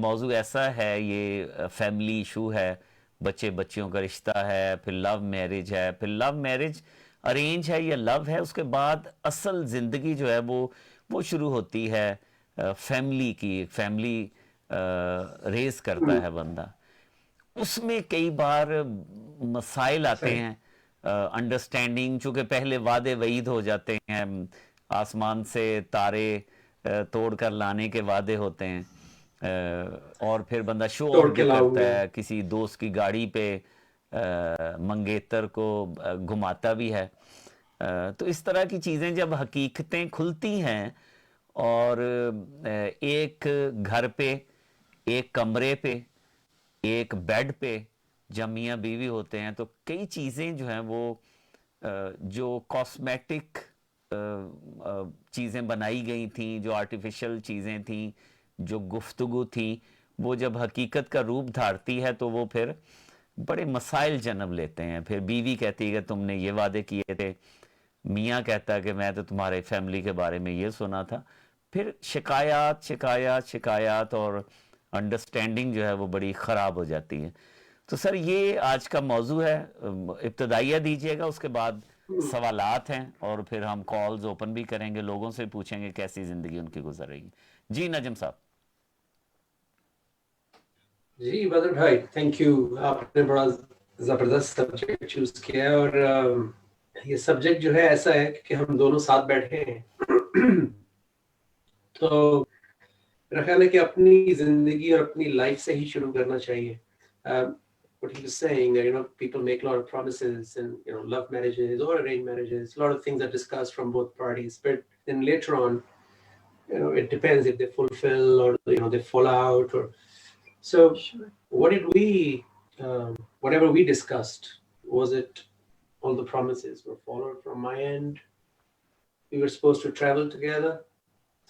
موضوع ایسا ہے، یہ فیملی ایشو ہے، بچے بچیوں کا رشتہ ہے، پھر لو میرج ہے، پھر لو میرج ارینج ہے یا لو ہے، اس کے بعد اصل زندگی جو ہے وہ شروع ہوتی ہے فیملی کی. فیملی ریز کرتا ہے بندہ، اس میں کئی بار مسائل آتے صحیح. ہیں. انڈرسٹینڈنگ، چونکہ پہلے وعدے وعید ہو جاتے ہیں، آسمان سے تارے توڑ کر لانے کے وعدے ہوتے ہیں، اور پھر بندہ شو آف توڑ کے بھی لاؤں کرتا گا. ہے، کسی دوست کی گاڑی پہ منگیتر کو گھماتا بھی ہے. تو اس طرح کی چیزیں جب حقیقتیں کھلتی ہیں، اور ایک گھر پہ، ایک کمرے پہ، ایک بیڈ پہ جب میاں بیوی ہوتے ہیں، تو کئی چیزیں جو ہیں وہ جو کاسمیٹک چیزیں بنائی گئی تھیں، جو آرٹیفیشل چیزیں تھیں، جو گفتگو تھی، وہ جب حقیقت کا روپ دھارتی ہے تو وہ پھر بڑے مسائل جنم لیتے ہیں. پھر بیوی کہتی ہے کہ تم نے یہ وعدے کیے تھے، میاں کہتا ہے کہ میں تو تمہارے فیملی کے بارے میں یہ سنا تھا. پھر شکایات شکایات شکایات، اور انڈرسٹینڈنگ جو ہے وہ بڑی خراب ہو جاتی ہے. تو سر یہ آج کا موضوع ہے. ابتدائیہ دیجیے گا، اس کے بعد سوالات ہیں، اور پھر ہم کالز اوپن بھی کریں گے، لوگوں سے پوچھیں گے کیسی زندگی ان کی گزر رہی ہے. جی نجم صاحب. جی بدر بھائی، تھینک یو. آپ نے بڑا زبردست سبجیکٹ چوز کیا ہے، اور یہ سبجیکٹ جو ہے ایسا ہے کہ ہم دونوں ساتھ بیٹھے ہیں تو میرا خیال ہے کہ اپنی زندگی اور اپنی لائف سے ہی شروع کرنا چاہیے. What he was saying, that people make a lot of promises, and love marriages or arranged marriages, a lot of things are discussed from both parties, but then later on, it depends if they fulfill or they fall out. Or so Sure. what did we whatever we discussed, was it all the promises were followed from my end? We were supposed to travel together,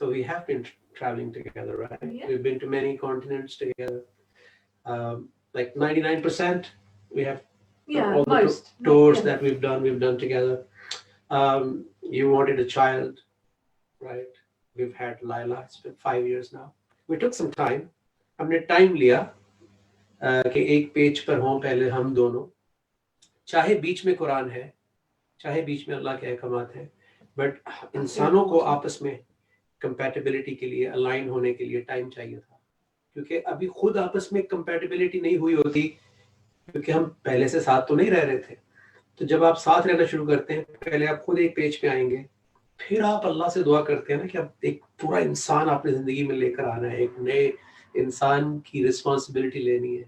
so we have been traveling together, right? Yeah. We've been to many continents together. Like 99% we have Yeah, all the most. tours Yeah. that we've done together. You wanted a child, right? We've had Laila. It's been 5 years now. We took some time. ہم نے time لیا کہ ایک page پر ہوں پہلے ہم دونوں، چاہے بیچ میں قرآن ہے، چاہے بیچ میں اللہ کے احکامات ہیں، بٹ انسانوں کو آپس میں کمپیٹیبلٹی کے لیے، الائن ہونے کے لیے ٹائم چاہیے تھا. کیونکہ ابھی خود آپس میں کمپیٹیبلٹی نہیں ہوئی ہوتی، کیونکہ ہم پہلے سے ساتھ تو نہیں رہ رہے تھے. تو جب آپ ساتھ رہنا شروع کرتے ہیں، پہلے آپ خود ایک پیج پہ آئیں گے، پھر آپ اللہ سے دعا کرتے ہیں نا کہ اب ایک پورا انسان اپنی زندگی میں لے کر آنا ہے، ایک نئے انسان کی رسپانسبلٹی لینی ہے.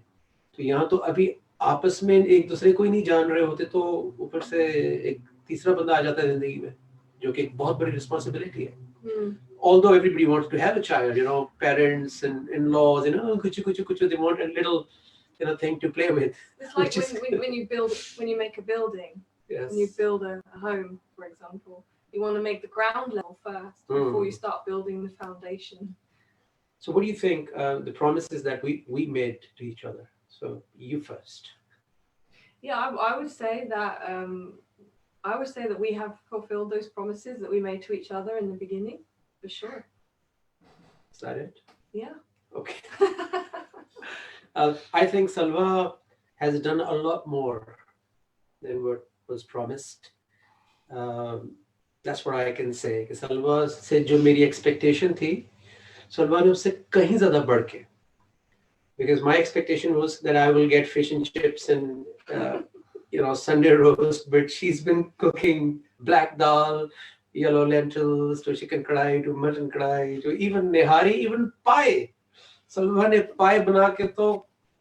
تو یہاں تو ابھی آپس میں ایک دوسرے کو ہی نہیں جان رہے ہوتے، تو اوپر سے ایک تیسرا بندہ آ جاتا ہے زندگی میں، جو کہ ایک بہت بڑی رسپانسبلٹی ہے. Although everybody wants to have a child, parents and in-laws, kuchu, they want a little, thing to play with. It's like when you make a building, Yes. when you build a home, for example, you want to make the ground level first before you start building the foundation. So what do you think, the promises that we made to each other? So you first. Yeah, I would say that we have fulfilled those promises that we made to each other in the beginning, for sure. Is that it? Yeah. Okay. I think Salwa has done a lot more than what was promised. That's what I can say. کہ Salwa سے جو میری expectation تھی، Salwa نے اس سے کہیں زیادہ بڑھ کے. Because my expectation was that I will get fish and chips and Sunday roast, but she's been cooking black dal, yellow lentils, to chicken kadai, to mutton kadai, to even nihari, even pie. Salwa نے pie بنا کے تو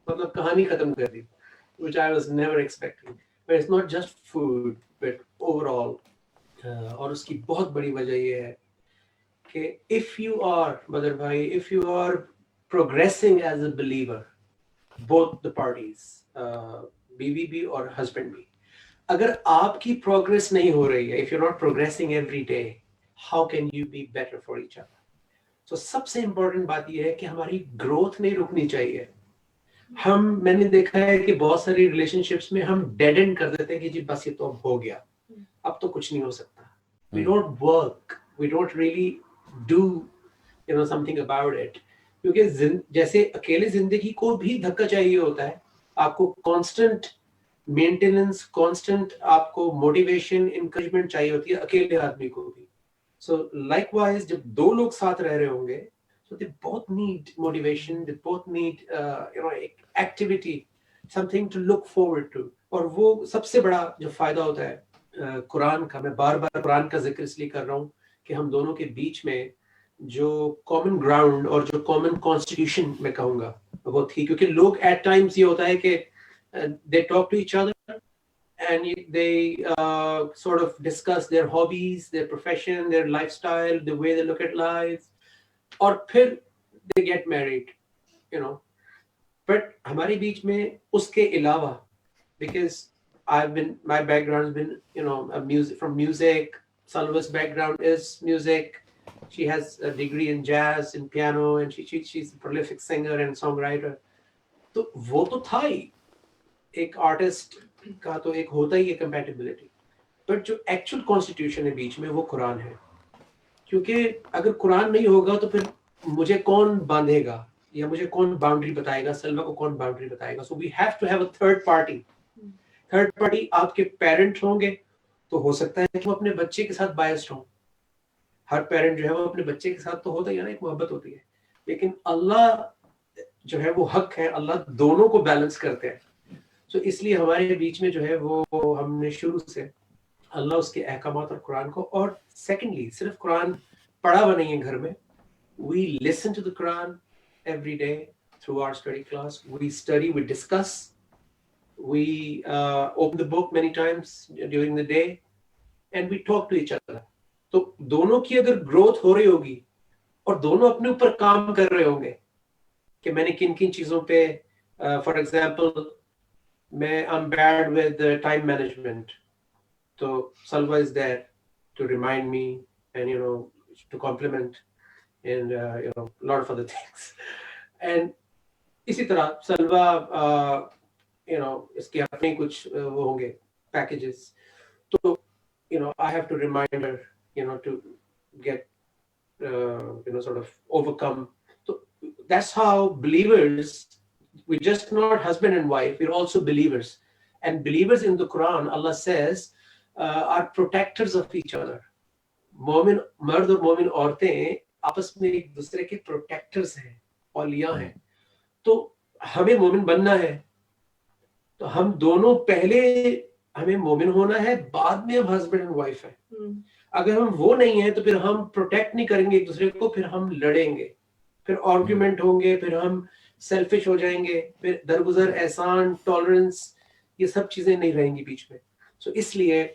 مطلب کہانی ختم کر دی, which I was never expecting. But it's not just food, but overall. اور اس کی بہت بڑی وجہ یہ ہے کہ if you are, Badr bhai, if you are progressing as a believer, both the parties, بیوی بھی اور husband بھی, اگر آپ کی progress نہیں ہو رہی ہے, if you're not progressing every day, how can you be better for each other? So سب سے important بات یہ ہے کہ ہماری growth نہیں رکنی چاہیے. میں نے دیکھا ہے کہ بہت ساری ریلیشن شپس میں ہم ڈیڈ اینڈ کر دیتے ہیں کہ جی بس یہ تو اب ہو گیا, اب تو کچھ نہیں ہو سکتا. We don't work, we don't really do something about it. کیونکہ جیسے اکیلے زندگی کو بھی دھکا چاہیے ہوتا ہے, آپ کو کانسٹنٹ مینٹیننس, کانسٹنٹ آپ کو موٹیویشن, انکریجمنٹ چاہیے ہوتی ہے اکیلے آدمی کو بھی. سو لائک وائز جب دو لوگ ساتھ رہ رہے ہوں گے, so they both need motivation, they both need activity, something to look forward to. اور وہ سب سے بڑا جو فائدہ ہوتا ہے قرآن کا, میں بار بار قرآن کا ذکر اس لیے کر رہا ہوں کہ ہم دونوں کے بیچ میں جو کامن گراؤنڈ اور جو کامن کانسٹیٹیوشن میں کہوں گا وہ تھی. کیونکہ لوگ ایٹ ٹائمس یہ ہوتا ہے کہ they talk to each other and they sort of discuss their hobbies, their profession, their lifestyle, the way they look at life, اور پھر they get married, you know. But ہمارے بیچ میں اس کے علاوہ, because my background has been, you know, from music. Salwa's background is music. She has a degree in jazz, in piano, and she's a prolific singer and songwriter. تو وہ تو تھا ہی, ایک artist کا تو ایک ہوتا ہی ہے کمپیٹیبلٹی. بٹ جو ایکچوئل کانسٹیٹیوشن ہے بیچ میں وہ قرآن ہے. کیونکہ اگر قرآن نہیں ہوگا تو پھر مجھے کون باندھے گا, یا مجھے کون باؤنڈری بتائے گا, سلوا کو کون باؤنڈری بتائے گا. So we have to have a third party. Third party آپ کے پیرنٹ ہوں گے, تو ہو سکتا ہے کہ وہ اپنے بچے کے ساتھ بائسڈ ہوں. ہر پیرنٹ جو ہے وہ اپنے بچے کے ساتھ تو ہوتا ہی ہے نا, ایک محبت ہوتی ہے. لیکن اللہ جو ہے وہ حق ہے, اللہ دونوں کو بیلنس کرتے ہیں. سو اس لیے ہمارے بیچ میں جو ہے وہ ہم نے شروع سے اللہ, اس کے احکامات اور قرآن کو, اور سیکنڈلی صرف قرآن پڑھا ہوا نہیں ہے گھر میں. We listen to the Quran every day through our study class. We study, we discuss, we open the book many times during the day, and we talk to each other. تو دونوں کی اگر گروتھ ہو رہی ہوگی اور دونوں اپنے اوپر کام کر رہے ہوں گے کہ میں نے کن کن چیزوں پہ, فار ایگزامپل میں I'm bad with time management, so Salwa is there to remind me and, you know, to compliment and you know, a lot of other things. And اسی طرح سلوا you know, اس کے اپنے کچھ وہ ہوں گے پیکیجز, تو you know, I have to remind her, you know, to get you know, sort of overcome. So that's how believers, we're just not husband and wife, we're also believers. And believers in the Quran, Allah says, are protectors of each other. مومن مرد اور مومن عورتیں آپس میں ایک دوسرے کے پروٹیکٹرز ہیں, اولیاء ہیں. تو ہمیں مومن بننا ہے, تو ہم دونوں پہلے ہمیں مومن ہونا ہے, بعد میں ہم ہسبینڈ اینڈ وائف ہیں. اگر ہم وہ نہیں ہیں تو پھر ہم پروٹیکٹ نہیں کریں گے ایک دوسرے کو, پھر ہم لڑیں گے, پھر آرگیومنٹ ہوں گے, پھر ہم سیلفش ہو جائیں گے, پھر درگزر, احسان, ٹالرنس, یہ سب چیزیں نہیں رہیں گی بیچ میں. سو اس لیے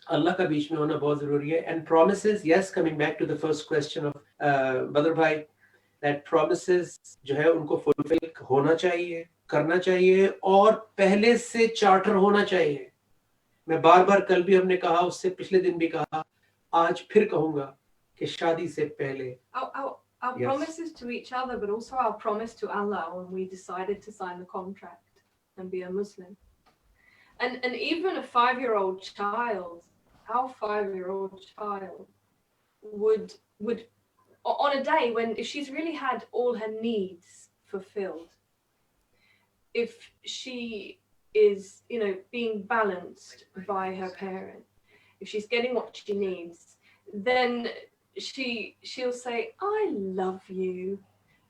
اللہ کا بیچ میں ہونا بہت ضروری ہے. And promises, yes, coming back to the first question of Badr بھائی, دیٹ پرومسز جو ہے ان کو فلفل ہونا چاہیے, کرنا چاہیے, اور پہلے سے چارٹر ہونا چاہیے. میں بار بار کل بھی ہم نے کہا, اس سے پچھلے دن بھی کہا, آج پھر کہوں گا کہ شادی سے پہلے our Yes. promises to each other, but also our promise to Allah when we decided to sign the contract and be a Muslim. And even a 5-year-old child, our 5-year-old child would on a day when, if she's really had all her needs fulfilled, if she is, you know, being balanced by her parent, if she's getting what she needs, then she'll say, I love you,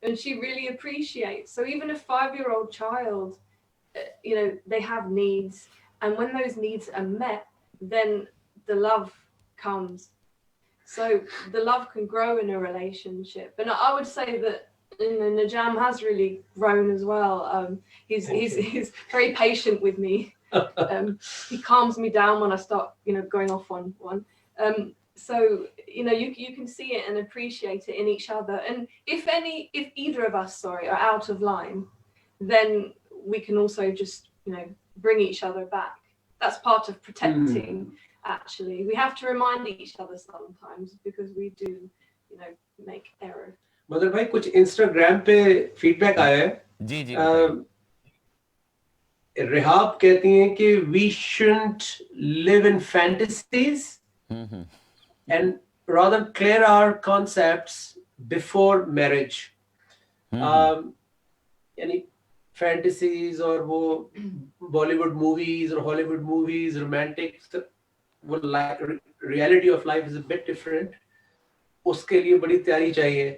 and she really appreciates. So even a 5-year-old child, you know, they have needs, and when those needs are met, then the love comes. So the love can grow in a relationship. And I would say that, you know, Najam has really grown as well. He's very patient with me. He calms me down when I start, you know, going off on one. So, you know, you can see it and appreciate it in each other. And if either of us, are out of line, then we can also just, you know, bring each other back. That's part of protecting. Actually, we have to remind each other sometimes, because we do, you know, make error. Mother بھائی, کچھ Instagram پہ feed back آیا ہے. جی جی, رحاب کہتی ہیں کہ we shouldn't live in fantasies and rather clear our concepts before marriage. یعنی fantasies اور وہ بالی ووڈ موویز اور ہالی ووڈ موویز رومانٹک, وہ reality of life is a bit different. اس کے لیے بڑی تیاری چاہیے,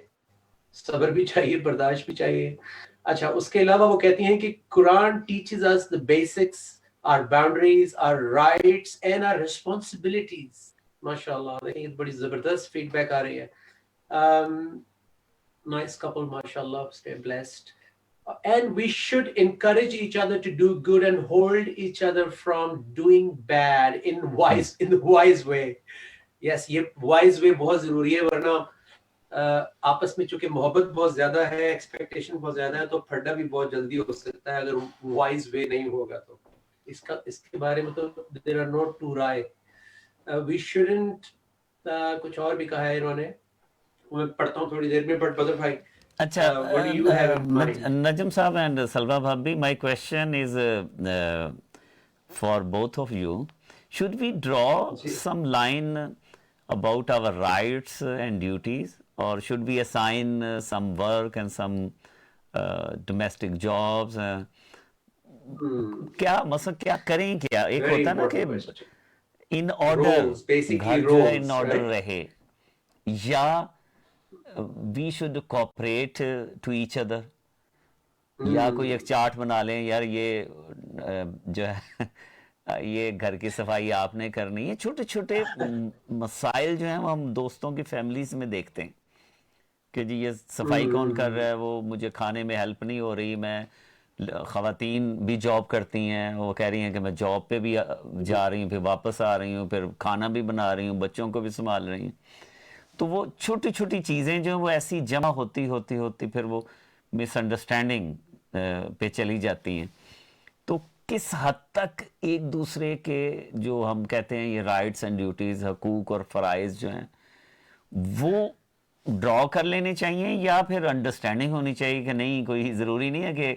صبر بھی چاہیے, برداشت بھی چاہیے. اچھا, اس کے علاوہ وہ کہتی ہیں کہ قرآن teaches us the basics, our boundaries, our rights and our responsibilities. ماشاء اللہ, یہ بڑی زبردست فیڈ بیک آ رہی ہے. Nice couple, mashallah, stay blessed. And we should encourage each other to do good and hold each other from doing bad in the wise way. Yes, یہ wise way بہت ضروری ہے, ورنہ آپس میں چونکہ محبت بہت زیادہ ہے, ایکسپیکٹیشن بہت زیادہ ہے, تو پھڈا بھی بہت جلدی ہو سکتا ہے اگر وائز وے نہیں ہوگا. تو اس کے بارے میں تو there are no two Rai. We shouldn't کچھ اور بھی کہا ہے انہوں نے, میں پڑھتا ہوں تھوڑی دیر میں. بٹ بدر بھائی, اچھا, what do you have in mind? Najm Saab and Salwa Bhabhi, my question is for both of you. Should we draw some line about our rights and duties, or should we assign some work and some domestic jobs? کیا مثلا کیا کریں, کیا ایک ہوتا نا کہ in order گھر جو ہے ان آرڈر رہے, یا we should cooperate to each other, یا کوئی ایک چارٹ بنا لیں, یار یہ جو ہے یہ گھر کی صفائی آپ نے کرنی ہے. چھوٹے چھوٹے مسائل جو ہیں وہ ہم دوستوں کی فیملیز میں دیکھتے ہیں کہ جی یہ صفائی کون کر رہا ہے, وہ مجھے کھانے میں ہیلپ نہیں ہو رہی. میں خواتین بھی جاب کرتی ہیں, وہ کہہ رہی ہیں کہ میں جاب پہ بھی جا رہی ہوں, پھر واپس آ رہی ہوں, پھر کھانا بھی بنا رہی ہوں, بچوں کو بھی سنبھال رہی ہوں. تو وہ چھوٹی چھوٹی چیزیں جو ہیں وہ ایسی جمع ہوتی پھر وہ مس انڈرسٹینڈنگ پہ چلی جاتی ہیں. تو کس حد تک ایک دوسرے کے جو ہم کہتے ہیں یہ رائٹس اینڈ ڈیوٹیز, حقوق اور فرائض جو ہیں وہ ڈرا کر لینے چاہیے, یا پھر انڈرسٹینڈنگ ہونی چاہیے کہ نہیں, کوئی ضروری نہیں ہے کہ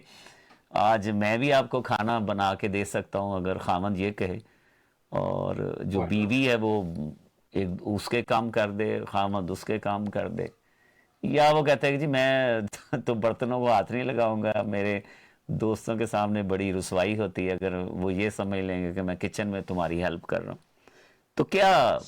آج میں بھی آپ کو کھانا بنا کے دے سکتا ہوں اگر خامند یہ کہے, اور جو بیوی ہے وہ ایک اس کے کام کر دے, خامند اس کے کام کر دے. یا وہ کہتا ہے کہ جی میں تو برتنوں کو ہاتھ نہیں لگاؤں گا, میرے دوستوں کے سامنے بڑی رسوائی ہوتی ہے اگر وہ یہ سمجھ لیں گے کہ میں کچن میں تمہاری ہیلپ کر رہا ہوں. تو کیا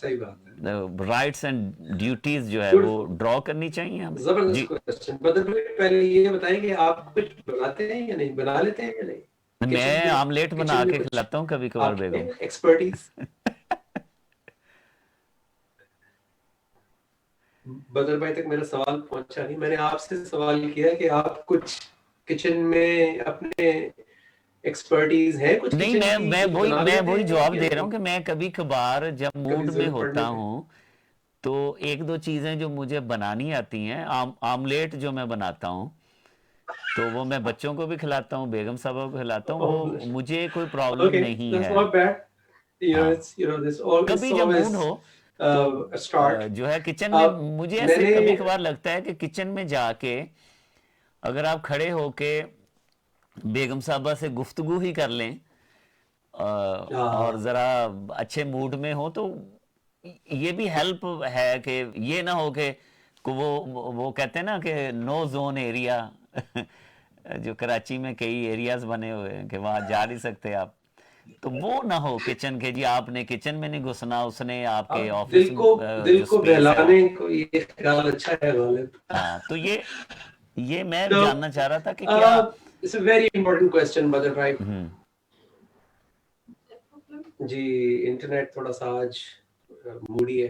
رائٹس اینڈ ڈیوٹیز جو ہے وہ ڈرا کرنی چاہیے ہمیں؟ زبردست کوسچن. بدر بھائی پہلے یہ بتائیں کہ آپ کچھ بناتے ہیں یا نہیں, بنا لیتے ہیں یا نہیں؟ میں آملیٹ بنا کے کھلاتا ہوں کبھی کبھار بیگم. ایکسپرٹیز. بدر بھائی تک میرا سوال پہنچا نہیں. میں نے آپ سے سوال کیا کہ آپ کچھ کچن میں اپنے ایکسپرٹیز ہے کچھ؟ نہیں, میں وہی جواب دے رہا ہوں کہ میں کبھی کبھار جب موڈ میں ہوتا ہوں تو ایک دو چیزیں جو مجھے بنانی آتی ہیں, آملیٹ جو میں بناتا ہوں تو وہ میں بچوں کو بھی کھلاتا ہوں, بیگم صاحبہ کو کھلاتا ہوں, وہ مجھے کوئی پرابلم نہیں ہے. کبھی جب موڈ ہو تو جو ہے کچن میں مجھے ایسے کبھی کبھار لگتا ہے کہ کچن میں جا کے اگر آپ کھڑے ہو کے بیگم صاحبہ سے گفتگو ہی کر لیں اور ذرا اچھے موڈ میں ہو تو یہ بھی ہیلپ ہے کہ یہ نہ ہو کہ وہ کہتے ہیں نا کہ نو زون ایریا, جو کراچی میں کئی ایریاز بنے ہوئے ہیں کہ وہاں جا نہیں سکتے آپ, تو وہ نہ ہو کچن کے جی آپ نے کچن میں نہیں گھسنا, اس نے آپ کے آفس دل کو بہلانے کو یہ خیال اچھا ہے غالب. ہاں, تو یہ میں جاننا چاہ رہا تھا کہ کیا It's a very important question, بدر بھائی. جی انٹرنیٹ تھوڑا سا آج موڈی ہے.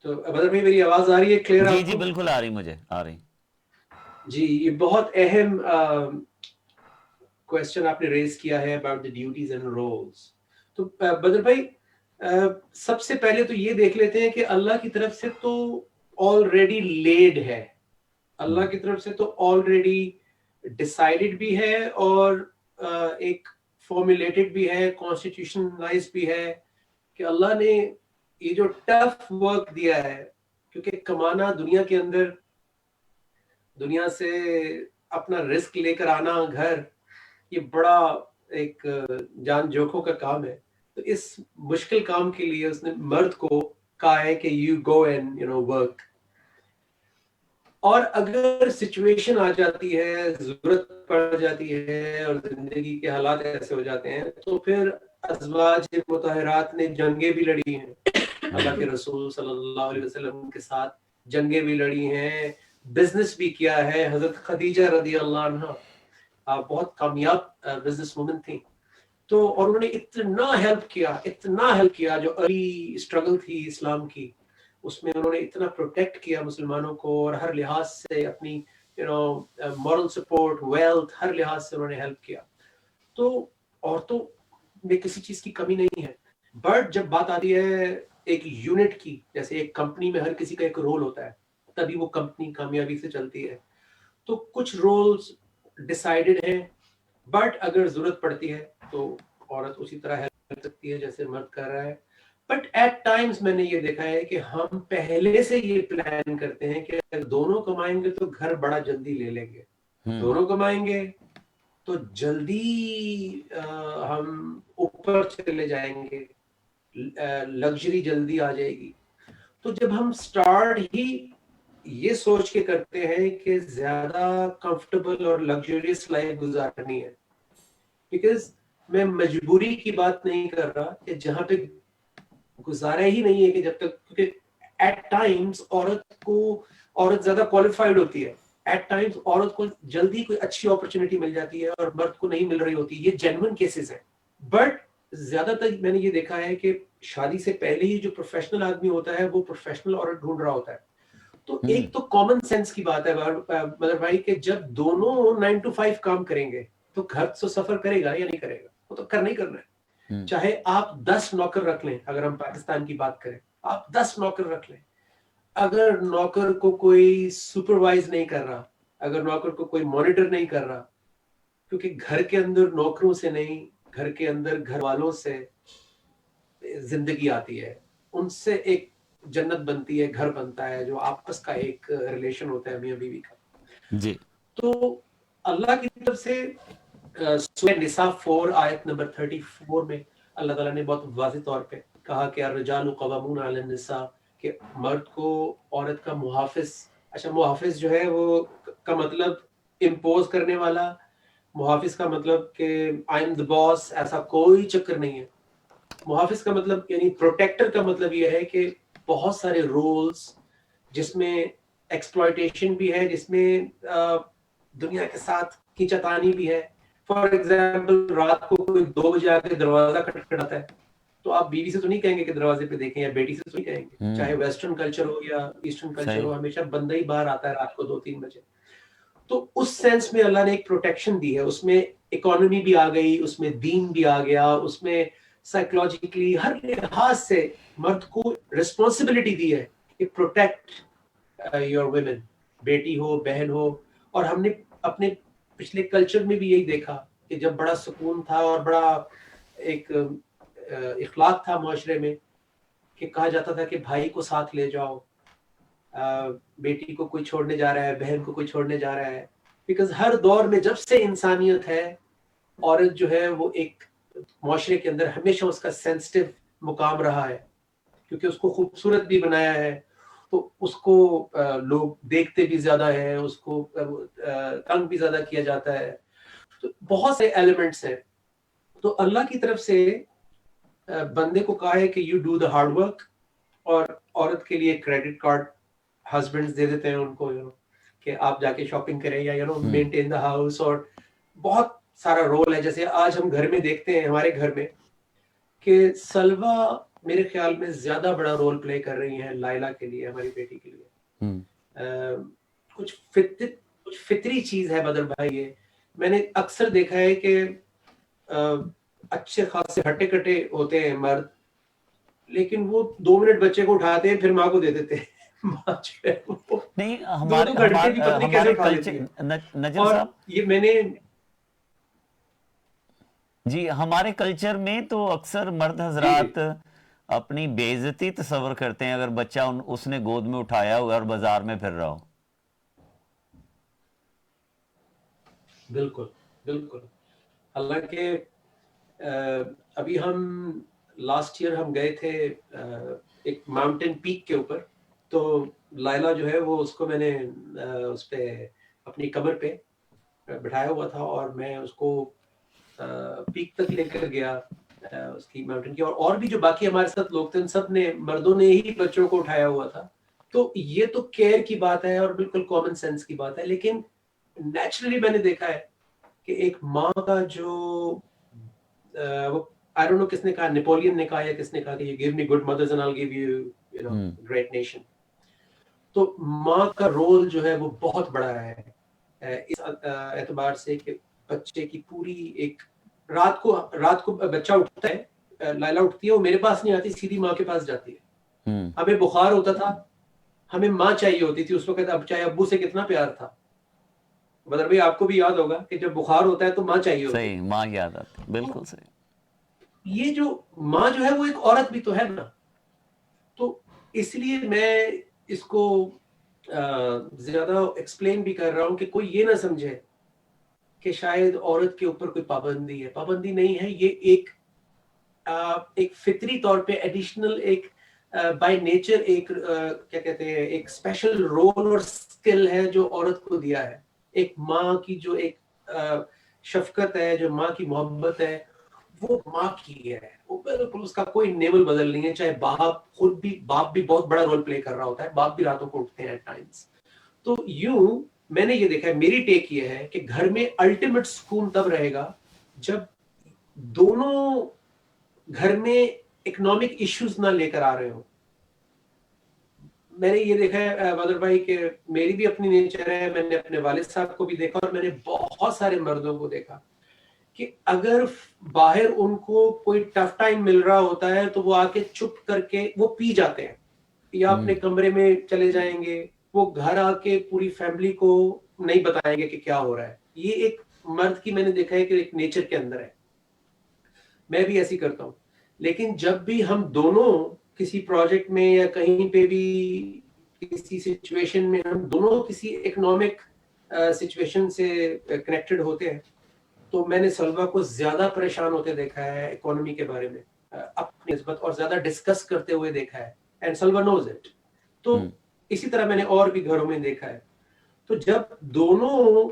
تو بدر بھائی میری آواز آ رہی ہے کلیئر؟ جی بالکل آ رہی, مجھے آ رہی. جی یہ بہت اہم کوشچن آپ نے ریز کیا ہے about the duties and roles. تو بدر بھائی سب سے پہلے تو یہ دیکھ لیتے ہیں کہ اللہ کی طرف سے تو already laid ہے, اللہ کی طرف سے تو already decided بھی ہے اور ایک formulated بھی ہے, constitutionalized بھی ہے کہ اللہ نے یہ جو ٹف ورک دیا ہے, کیونکہ کمانا دنیا کے اندر, دنیا سے اپنا رزق لے کر آنا گھر, یہ بڑا ایک جان جوکھوں کا کام ہے. تو اس مشکل کام کے لیے اس نے مرد کو کہا ہے کہ you go and work. اور اگر سچویشن آ جاتی ہے, ضرورت پڑ جاتی ہے اور زندگی کے حالات ایسے ہو جاتے ہیں, تو پھر ازواج مطہرات نے جنگیں بھی لڑی ہیں, اللہ کے رسول صلی اللہ علیہ وسلم کے ساتھ جنگیں بھی لڑی ہیں, بزنس بھی کیا ہے. حضرت خدیجہ رضی اللہ عنہ بہت کامیاب بزنس وومن تھیں, تو اور انہوں نے اتنا ہیلپ کیا جو ارلی اسٹرگل تھی اسلام کی, اس میں انہوں نے اتنا پروٹیکٹ کیا مسلمانوں کو, اور ہر لحاظ سے اپنی مورل سپورٹ, ویلتھ, ہر لحاظ سے انہوں نے ہیلپ کیا. تو عورتوں میں کسی چیز کی کمی نہیں ہے, بٹ جب بات آتی ہے ایک یونٹ کی, جیسے ایک کمپنی میں ہر کسی کا ایک رول ہوتا ہے, تبھی وہ کمپنی کامیابی سے چلتی ہے. تو کچھ رولز ڈیسائیڈڈ ہیں, بٹ اگر ضرورت پڑتی ہے تو عورت اسی طرح ہیلپ کر سکتی ہے جیسے مرد کر رہا ہے. بٹ ایٹ ٹائمز میں نے یہ دیکھا ہے کہ ہم پہلے سے یہ پلان کرتے ہیں کہ اگر دونوں کمائیں گے تو گھر بڑا جلدی لے لیں گے, دونوں کمائیں گے تو جلدی ہم اوپر چلے جائیں گے, لگژری جلدی آ جائے گی. تو جب ہم سٹارٹ ہی یہ سوچ کے کرتے ہیں کہ زیادہ کمفرٹیبل اور لگژریس لائف گزارنی ہے, بیکاز میں مجبوری کی بات نہیں کر رہا کہ جہاں پہ گزارا ہی نہیں ہے کہ جب تک, کیونکہ ایٹ ٹائمز عورت زیادہ کوالیفائڈ ہوتی ہے, ایٹ ٹائمز عورت کو جلدی کوئی اچھی اپرچونٹی مل جاتی ہے اور مرد کو نہیں مل رہی ہوتی, یہ جینوئن کیسز ہیں. بٹ زیادہ تر میں نے یہ دیکھا ہے کہ شادی سے پہلے ہی جو پروفیشنل آدمی ہوتا ہے وہ پروفیشنل عورت ڈھونڈ رہا ہوتا ہے. تو ایک تو کامن سینس کی بات ہے مدر بھائی کہ جب دونوں 9 to 5 کام کریں گے تو گھر تو سفر کرے گا یا نہیں کرے گا, وہ تو کرنا ہی کرنا ہے. چاہے آپ 10 نوکر رکھ لیں, اگر ہم پاکستان کی بات کریں, آپ 10 نوکر رکھ لیں, اگر نوکر کو کوئی سپروائز نہیں کر رہا, اگر نوکر کو کوئی مانیٹر نہیں کر رہا, کیونکہ گھر کے اندر نوکروں سے نہیں, گھر کے اندر گھر والوں سے زندگی آتی ہے, ان سے ایک جنت بنتی ہے, گھر بنتا ہے, جو آپس کا ایک ریلیشن ہوتا ہے میاں بیوی کا. جی تو اللہ کی طرف سے سورہ نساء 4 آیت نمبر 34 میں اللہ تعالیٰ نے بہت واضح طور پہ کہا کہ الرجال قوامون علی النساء, کہ مرد کو عورت کا محافظ. اچھا, محافظ جو ہے وہ کا مطلب امپوز کرنے والا, محافظ کا مطلب کہ آئی ایم the boss, ایسا کوئی چکر نہیں ہے. محافظ کا مطلب یعنی پروٹیکٹر کا مطلب یہ ہے کہ بہت سارے رولز جس میں ایکسپلائٹیشن بھی ہے, جس میں دنیا کے ساتھ کھینچتانی بھی ہے. فار ایگزامپل رات کو کوئی 2 بجے آ کے دروازہ کھٹکھٹاتا ہے, تو آپ بیوی سے تو نہیں کہیں گے کہ دروازے پہ دیکھیں, یا بیٹی سے تو نہیں کہیں گے, چاہے ویسٹرن کلچر ہو یا ایسٹرن کلچر ہو, ہمیشہ بندہ ہی باہر آتا ہے رات کو 2-3 بجے. تو اس سینس میں اللہ نے ایک پروٹیکشن دی ہے, اس میں اکانومی بھی آ گئی, اس میں دین بھی آ گیا, اس میں سائیکولوجیکلی ہر لحاظ سے مرد کو ریسپانسبلٹی دی ہے کہ پروٹیکٹ یور ویمن, بیٹی ہو, بہن ہو. اور ہم نے اپنے پچھلے کلچر میں بھی یہی دیکھا کہ جب بڑا سکون تھا اور بڑا ایک اخلاق تھا معاشرے میں, کہ کہا جاتا تھا کہ بھائی کو ساتھ لے جاؤ, بیٹی کو کوئی چھوڑنے جا رہا ہے, بہن کو کوئی چھوڑنے جا رہا ہے. بیکاز ہر دور میں جب سے انسانیت ہے, عورت جو ہے وہ ایک معاشرے کے اندر ہمیشہ اس کا سینسٹیو مقام رہا ہے, کیونکہ اس کو خوبصورت بھی بنایا ہے, تو اس کو لوگ دیکھتے بھی زیادہ ہیں, اس کو تنگ بھی زیادہ کیا جاتا ہے. تو بہت سے ایلیمنٹس ہیں. تو اللہ کی طرف سے بندے کو کہا ہے کہ you do the hard work, اور عورت کے لیے کریڈٹ کارڈ ہسبینڈز دے دیتے ہیں ان کو, کہ آپ جا کے شاپنگ کریں یا مینٹین دا ہاؤس, اور بہت سارا رول ہے. جیسے آج ہم گھر میں دیکھتے ہیں ہمارے گھر میں کہ سلوہ میرے خیال میں زیادہ بڑا رول پلے کر رہی ہیں لائلہ کے لیے, ہماری بیٹی کے لیے. کچھ فطری چیز ہے بدر بھائی. یہ میں نے اکثر دیکھا ہے کہ اچھے خاصے ہٹے کٹے ہوتے ہیں مرد, لیکن وہ 2 منٹ بچے کو اٹھاتے ہیں پھر ماں کو دے دیتے ہیں. نہیں, 2 گھنٹے بھی پتہ نہیں کیسے اٹھا لیتی ہے. نجم اور صاحب یہ میں نے جی, ہمارے کلچر میں تو اکثر مرد حضرات اپنی بے عزتی تصور کرتے ہیں اگر بچہ اس نے گود میں اٹھایا ہوا اور بازار میں پھر رہا ہو. بالکل بالکل. حالانکہ ابھی ہم لاسٹ ایئر ہم گئے تھے ایک ماؤنٹین پیک کے اوپر, تو لائلا جو ہے وہ اس کو میں نے اس پہ اپنی کمر پہ بٹھایا ہوا تھا اور میں اس کو پیک تک لے کر گیا اس کی ماؤنٹین کی, اور بھی جو باقی ہمارے ساتھ لوگ تھے ان سب نے, مردوں نے ہی بچوں کو اٹھایا ہوا تھا. تو یہ تو کیئر کی بات ہے اور بالکل کامن سینس کی بات ہے, لیکن نیچرلی میں نے دیکھا ہے کہ ایک ماں کا جو I don't know کس نے کہا, نیپولین نے کہا یا کس نے کہا کہ you give me good mothers and I'll give you, you know, great nation. تو ماں کا رول جو ہے وہ بہت بڑا ہے اس اعتبار سے کہ بچے کی پوری ایک رات کو بچہ اٹھتا ہے, لائلا اٹھتی ہے, وہ میرے پاس نہیں آتی, سیدھی ماں کے پاس جاتی ہے. ہمیں بخار ہوتا تھا, ہمیں ماں چاہیے ہوتی تھی اس وقت. اب چاہے ابو سے کتنا پیار تھا, بدر بھائی آپ کو بھی یاد ہوگا کہ جب بخار ہوتا ہے تو ماں چاہیے ہوتی ہے. صحیح, ماں یاد آتی, بالکل صحیح. یہ جو ماں جو ہے وہ ایک عورت بھی تو ہے نا. تو اس لیے میں اس کو زیادہ ایکسپلین بھی کر رہا ہوں کہ کوئی یہ نہ سمجھے کہ شاید عورت کے اوپر کوئی پابندی ہے. پابندی نہیں ہے, یہ ایک فطری طور پہ ایڈیشنل ایک بائی نیچر ایک کیا کہتے ہیں ایک اسپیشل رول اور اسکل ہے جو عورت کو دیا ہے. ایک ماں کی جو ایک شفقت ہے, جو ماں کی محبت ہے, وہ ماں کی ہے. وہ بالکل اس کا کوئی نیول بدل نہیں ہے. چاہے باپ بھی بہت بڑا رول پلے کر رہا ہوتا ہے, باپ بھی راتوں کو اٹھتے ہیں ایٹ ٹائمز. تو یوں میں نے یہ دیکھا ہے, میری ٹیک یہ ہے کہ گھر میں الٹیمیٹ سکون تب رہے گا جب دونوں گھر میں اکنامک ایشوز نہ لے کر آ رہے ہوں. میں نے یہ دیکھا ہے بدر بھائی کہ میری بھی اپنی نیچر ہے, میں نے اپنے والد صاحب کو بھی دیکھا اور میں نے بہت سارے مردوں کو دیکھا کہ اگر باہر ان کو کوئی ٹف ٹائم مل رہا ہوتا ہے تو وہ آ کے چپ کر کے وہ پی جاتے ہیں یا اپنے کمرے میں چلے جائیں گے. وہ گھر آ کے پوری فیملی کو نہیں بتائیں گے کہ کیا ہو رہا ہے. یہ ایک مرد کی میں نے دیکھا ہے کہ ایک نیچر کے اندر ہے. میں بھی ایسی کرتا ہوں. لیکن جب بھی ہم دونوں کسی پروجیکٹ میں یا کہیں پہ بھی کسی سچویشن میں ہم دونوں کسی اکنامک سچویشن سے کنیکٹڈ ہوتے ہیں تو میں نے سلوا کو زیادہ پریشان ہوتے دیکھا ہے اکانومی کے بارے میں اپنی نسبت, اور زیادہ ڈسکس کرتے ہوئے دیکھا ہے. اینڈ سلوا نوز اٹ. تو اسی طرح میں نے اور بھی گھروں میں دیکھا ہے. تو جب دونوں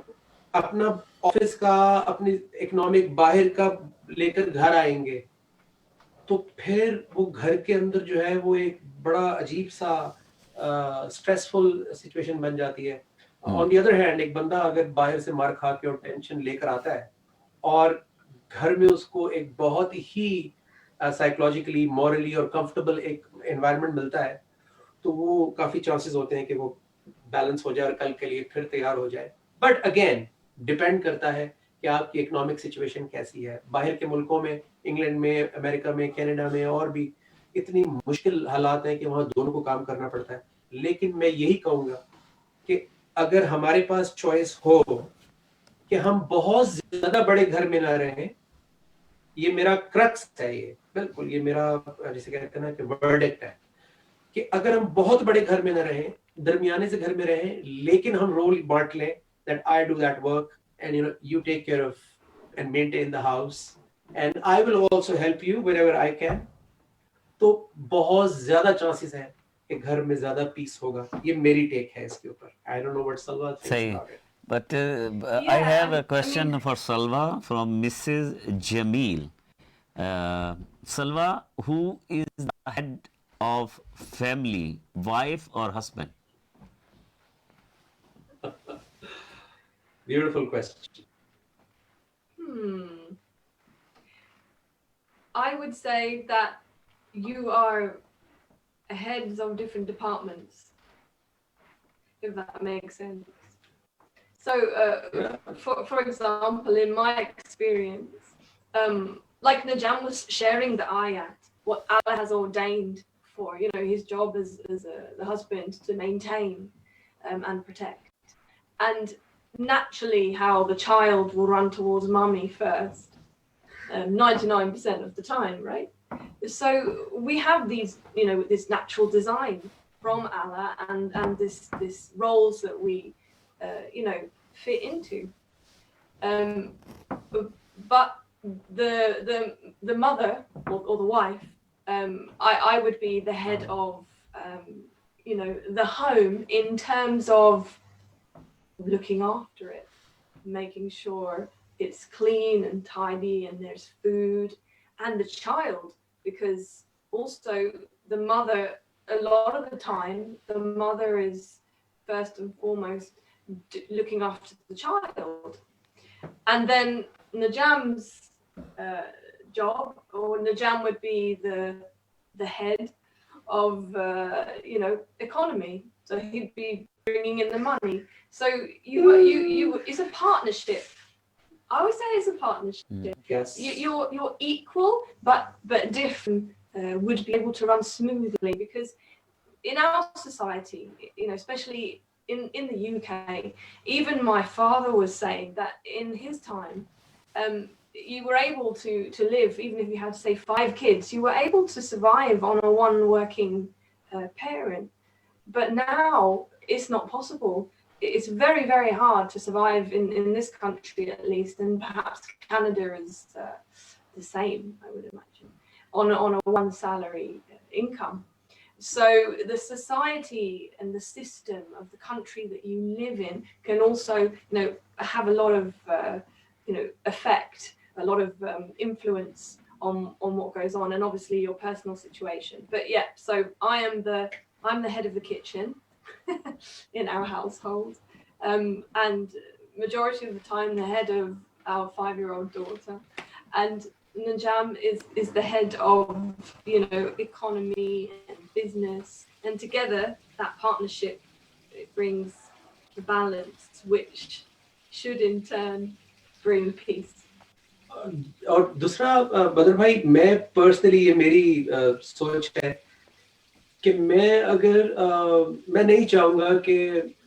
اپنا آفس کا اپنی اکنامک باہر کا لے کر گھر آئیں گے تو پھر وہ گھر کے اندر جو ہے وہ ایک بڑا عجیب سا اسٹریسفل سچویشن بن جاتی ہے. آن دی ادر ہینڈ ایک بندہ اگر باہر سے مار کھا کے اور ٹینشن لے کر آتا ہے اور گھر میں اس کو ایک بہت ہی سائیکولوجیکلی مورلی اور کمفرٹیبل ایک انوائرمنٹ ملتا ہے تو وہ کافی چانسز ہوتے ہیں کہ وہ بیلنس ہو جائے اور کل کے لیے پھر تیار ہو جائے. بٹ اگین ڈپینڈ کرتا ہے کہ آپ کی اکنامک سچویشن کیسی ہے. باہر کے ملکوں میں, انگلینڈ میں, امریکہ میں, کینیڈا میں اور بھی اتنی مشکل حالات ہیں کہ وہاں دونوں کو کام کرنا پڑتا ہے. لیکن میں یہی کہوں گا کہ اگر ہمارے پاس چوائس ہو کہ ہم بہت زیادہ بڑے گھر میں نہ رہیں, یہ میرا کرکس ہے, یہ بالکل یہ میرا جسے کہتے ہیں نا کہ ورڈکٹ ہے کہ اگر ہم بہت بڑے گھر میں نہ رہیں, درمیانے سے گھر میں رہیں, لیکن ہم رول بانٹ لیں that I do that work and you take care of and maintain the house and I will also help you wherever I can, تو بہت زیادہ چانسز ہیں کہ گھر میں زیادہ پیس ہوگا. یہ میری ٹیک ہے اس کے اوپر. I don't know what Salwa thinks صحیح. about it. But I Yeah, have a I question mean, for Salwa from Mrs. Jamil. Salwa, who is the head of family, wife or husband? Beautiful question. I would say that you are heads of different departments, if that makes sense. So, for example, in my experience, like Najam was sharing the ayat, what Allah has ordained for, his job as the husband to maintain and protect. And naturally how the child will run towards mummy first, 99% of the time, right? So we have these, this natural design from Allah and this roles that we, fit into. But the mother or the wife, I would be the head of, the home in terms of looking after it, making sure it's clean and tidy and there's food, and the child, because also the mother, a lot of the time, the mother is first and foremost looking after the child. And then Najam's job, or Najam would be the head of economy, so he'd be bringing in the money. So you it's a partnership. I would say it's a partnership. Yes. You're equal, but different would be able to run smoothly, because in our society, especially in the UK, even my father was saying that in his time, you were able to live, even if you had, say, 5 kids, you were able to survive on a one working parent. But now it's not possible. It's very, very hard to survive in this country, at least, and perhaps Canada is the same, I would imagine, on a one salary income. So the society and the system of the country that you live in can also, have a lot of, effect, a lot of influence on what goes on, and obviously your personal situation. But yeah, so I'm the head of the kitchen in our household, and majority of the time the head of our 5-year-old daughter, and Najam is the head of economy and business, and together that partnership, it brings the balance, which should in turn bring peace. اور دوسرا بدر بھائی, میں personally یہ میری سوچ ہے کہ میں نہیں چاہوں گا کہ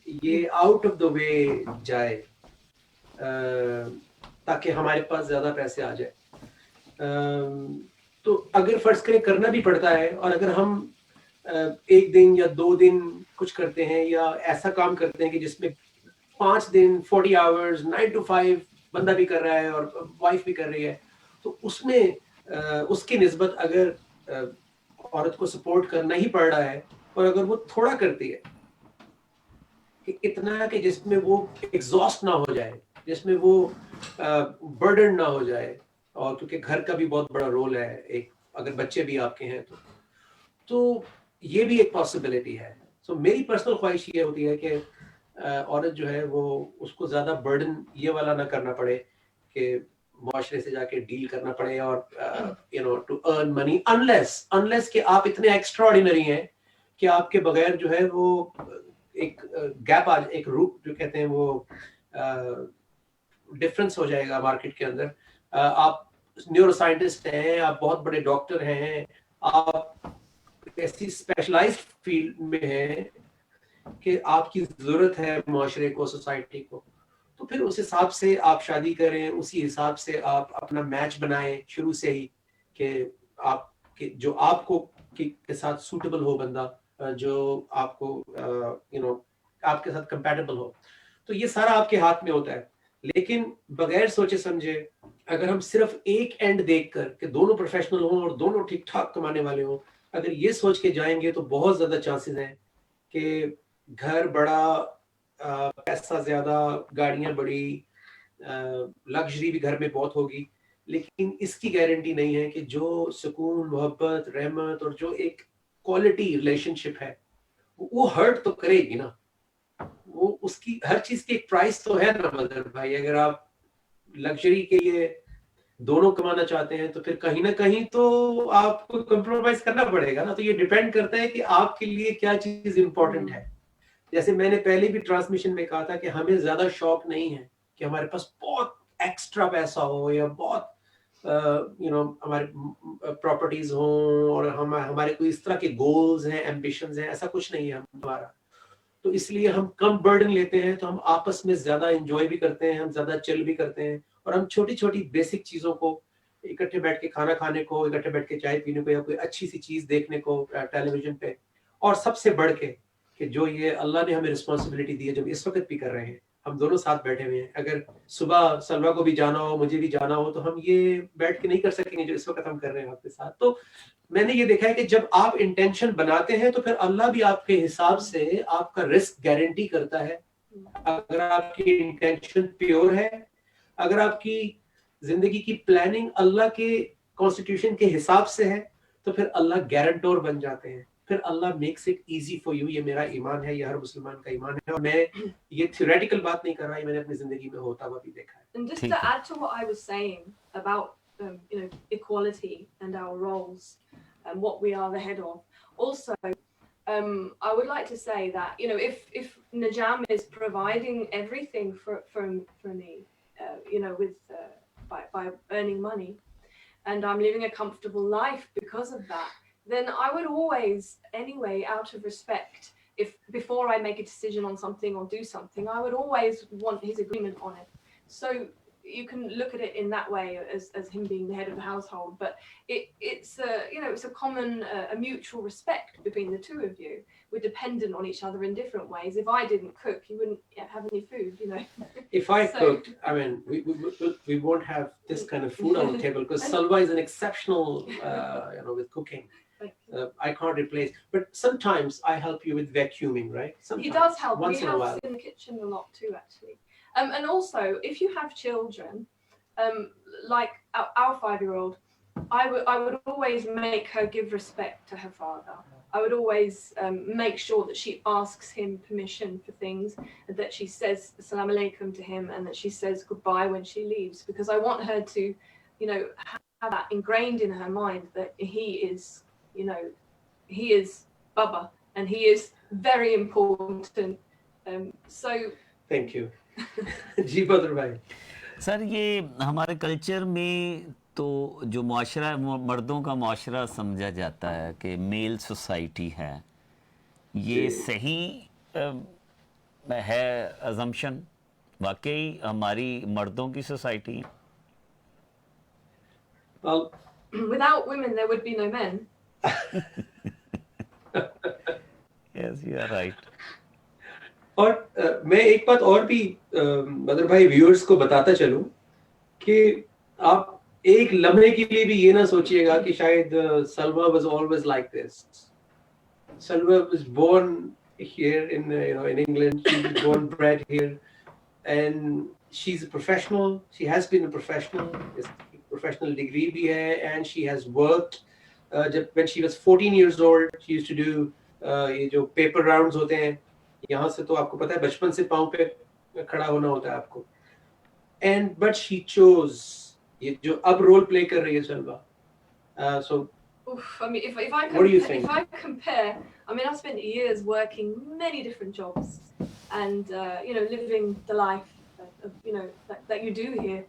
یہ آؤٹ آف دا وے جائے تاکہ ہمارے پاس زیادہ پیسے آ جائے. تو اگر فرض کریں کرنا بھی پڑتا ہے, اور اگر ہم 1 دن یا 2 دن کچھ کرتے ہیں یا ایسا کام کرتے ہیں کہ جس میں 5 دن 40 hours 9 to 5 بندہ بھی کر رہا ہے اور وائف بھی کر رہی ہے, تو اس میں اس کی نسبت اگر عورت کو سپورٹ کرنا ہی پڑ رہا ہے, اور اگر وہ تھوڑا کرتی ہے کہ اتنا کہ جس میں وہ ایگزاسٹ نہ ہو جائے, جس میں وہ برڈن نہ ہو جائے, اور کیونکہ گھر کا بھی بہت بڑا رول ہے, ایک اگر بچے بھی آپ کے ہیں تو یہ بھی ایک پاسبلٹی ہے. سو میری پرسنل خواہش یہ ہوتی ہے کہ عورت جو ہے وہ اس کو زیادہ برڈن یہ والا نہ کرنا پڑے کہ معاشرے سے جا کے ڈیل کرنا پڑے, اور ٹو ارن منی, انلیس کہ آپ اتنے ایکسٹرا آرڈینری ہیں کہ آپ کے بغیر جو ہے وہ ایک گیپ ایک روپ جو کہتے ہیں وہ ڈفرنس ہو جائے گا مارکیٹ کے اندر. آپ نیورو سائنٹسٹ ہیں, آپ بہت بڑے ڈاکٹر ہیں, آپ ایسی اسپیشلائزڈ فیلڈ میں ہیں کہ آپ کی ضرورت ہے معاشرے کو, سوسائٹی کو, تو پھر اس حساب سے آپ شادی کریں, اسی حساب سے آپ اپنا میچ بنائیں شروع سے ہی کہ جو آپ کو کے ساتھ سوٹیبل ہو بندہ, جو آپ کو آپ کے ساتھ کمپیٹیبل ہو. تو یہ سارا آپ کے ہاتھ میں ہوتا ہے. لیکن بغیر سوچے سمجھے اگر ہم صرف ایک اینڈ دیکھ کر کہ دونوں پروفیشنل ہوں اور دونوں ٹھیک ٹھاک کمانے والے ہوں, اگر یہ سوچ کے جائیں گے تو بہت زیادہ چانسز ہیں کہ گھر بڑا, پیسہ زیادہ, گاڑیاں بڑی, لگژری بھی گھر میں بہت ہوگی, لیکن اس کی گارنٹی نہیں ہے کہ جو سکون, محبت, رحمت اور جو ایک کوالٹی ریلیشن شپ ہے وہ ہرٹ تو کرے گی نا. وہ اس کی ہر چیز کی ایک پرائس تو ہے نا مدر بھائی. اگر آپ لگژری کے لیے دونوں کمانا چاہتے ہیں تو پھر کہیں نہ کہیں تو آپ کو کمپرومائز کرنا پڑے گا نا. تو یہ ڈیپینڈ کرتا ہے کہ آپ کے لیے کیا چیز امپورٹنٹ ہے. جیسے میں نے پہلے بھی ٹرانسمیشن میں کہا تھا کہ ہمیں زیادہ شوق نہیں ہے کہ ہمارے پاس بہت ایکسٹرا پیسہ ہو یا بہت ہمارے پراپرٹیز ہوں اور ہمارے کوئی اس طرح کے گولز ہیں, ایمبیشنز ہیں, ایسا کچھ نہیں ہے ہمارا. تو اس لیے ہم کم برڈن لیتے ہیں, تو ہم آپس میں زیادہ انجوائے بھی کرتے ہیں, ہم زیادہ چل بھی کرتے ہیں, اور ہم چھوٹی چھوٹی بیسک چیزوں کو, اکٹھے بیٹھ کے کھانا کھانے کو, اکٹھے بیٹھ کے چائے پینے کو, یا کوئی اچھی سی چیز دیکھنے کو ٹیلی ویژن پہ, اور سب سے بڑھ کے کہ جو یہ اللہ نے ہمیں رسپانسبلٹی دی ہے, جب اس وقت بھی کر رہے ہیں, ہم دونوں ساتھ بیٹھے ہوئے ہیں, اگر صبح سلوا کو بھی جانا ہو مجھے بھی جانا ہو تو ہم یہ بیٹھ کے نہیں کر سکیں گے جو اس وقت ہم کر رہے ہیں آپ کے ساتھ. تو میں نے یہ دیکھا ہے کہ جب آپ انٹینشن بناتے ہیں تو پھر اللہ بھی آپ کے حساب سے آپ کا رزق گارنٹی کرتا ہے. اگر آپ کی انٹینشن پیور ہے, اگر آپ کی زندگی کی پلاننگ اللہ کے کانسٹیٹیوشن کے حساب سے ہے تو پھر اللہ گارنٹور بن جاتے ہیں, پھر اللہ makes it easy for you. یہ میرا ایمان ہے, یہ ہر مسلمان کا ایمان ہے, اور میں یہ تھیوریٹیکل بات نہیں کر رہا, یہ میں نے اپنی زندگی میں ہوتا ہوا بھی دیکھا ہے. And just to add to what I was saying about equality and our roles and what we are the head of, also I would like to say that if Najam is providing everything for me, with by earning money, and I'm living a comfortable life because of that, then I would always, anyway, out of respect, if before I make a decision on something or do something, I would always want his agreement on it. So you can look at it in that way as him being the head of the household, but it's a common a mutual respect between the two of you. We're dependent on each other in different ways. If I didn't cook, you wouldn't have any food, If I cooked, I mean, we won't have this kind of food on the table, because Salwa is an exceptional, with cooking. I can't replace, but sometimes I help you with vacuuming, right? Sometimes, he does help. Once He in a helps while. in the kitchen a lot too, actually. And also, if you have children, like our 5-year-old, I would always make her give respect to her father. I would always make sure that she asks him permission for things, that she says Assalamu alaikum to him, and that she says goodbye when she leaves, because I want her to, have that ingrained in her mind that he is Baba, and he is very important. So Thank you. جی بدر بھائی. سر یہ ہمارے culture میں تو جو معاشرہ مردوں کا معاشرہ سمجھا جاتا ہے کہ میل سوسائٹی ہے, یہ صحیح ہے ازمپشن؟ واقعی ہماری مردوں کی society? without women there would be no men. Yes, you are right. اور میں ایک بات اور بھی بدر بھائی ویورز کو بتاتا چلوں کہ آپ ایک لمحے کے لیے بھی یہ نہ سوچیے گا کہ شاید سلوا واز آلویز لائک دس. سلوا was born here in England, she was born bred here, and she is a professional, she has been a professional degree بھی ہے, اینڈ شی ہیز ورکڈ. جب when she was 14 years old, she used to do یہ جو paper rounds ہوتے ہیں, یہاں سے تو آپ کو پتا ہے بچپن سے پاؤں پہ کھڑا ہونا ہوتا ہے آپ کو. اینڈ بٹ شی چوز, یہ جو اب رول پلے کر رہی ہے سلوا. سو I mean, if I what do you think? if I compare, I mean, I've spent years working many different jobs, and living the life that you do here,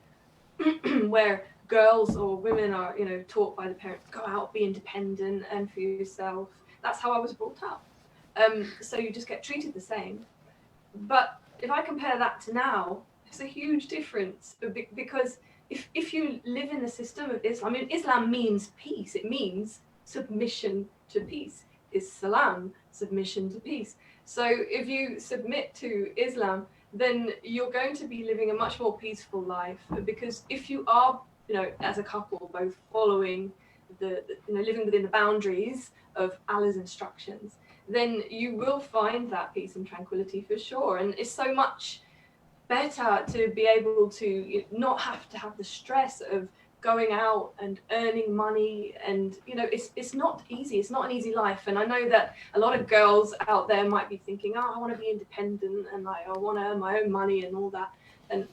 where girls or women are taught by the parents, go out, be independent, and for yourself. That's how I was brought up. So you just get treated the same. But if I compare that to now, it's a huge difference, because if you live in the system of Islam, I mean, Islam means peace. It means submission to peace. Is salam, submission to peace. So if you submit to Islam, then you're going to be living a much more peaceful life, because if you are as a couple both following the living within the boundaries of Allah's instructions, then you will find that peace and tranquility for sure. And it's so much better to be able to not have to have the stress of going out and earning money, and it's not easy. It's not an easy life, and I know that a lot of girls out there might be thinking, I want to be independent, and I want to earn my own money and all that, and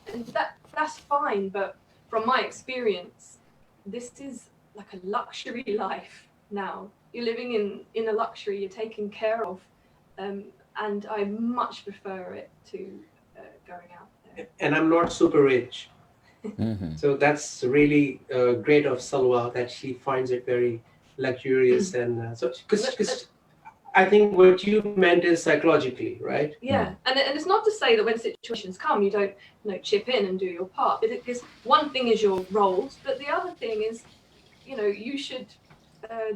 that's fine. But from my experience, this is like a luxury life now. You're living in a luxury, you're taken care of, and I much prefer it to going out there. And I'm not super rich. So that's really great of Salwa, that she finds it very luxurious. And so because I think what you meant is psychologically, right? Yeah, and it's not to say that when situations come you don't chip in and do your part, because one thing is your roles, but the other thing is you should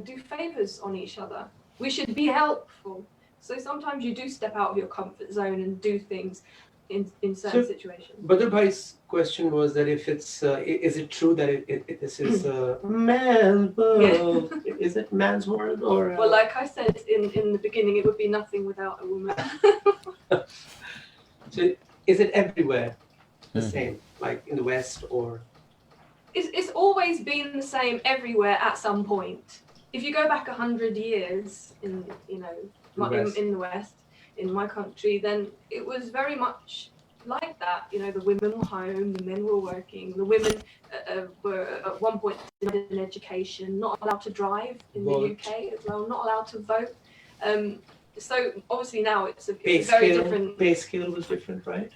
do favors on each other. We should be helpful. So sometimes you do step out of your comfort zone and do things. in certain So, situations. Badr Bhai's question was that if it's, is it true that this is man's world? Is it man's world or? Well, like I said in the beginning, it would be nothing without a woman. So is it everywhere the same, like in the West or? It's always been the same everywhere at some point. If you go back 100 years in the West, in my country, then it was very much like that. You know, the women were home, the men were working, the women were at one point denied an education, not allowed to drive in the UK as well, not allowed to vote. So obviously now it's a very different. Pay scale was different, right?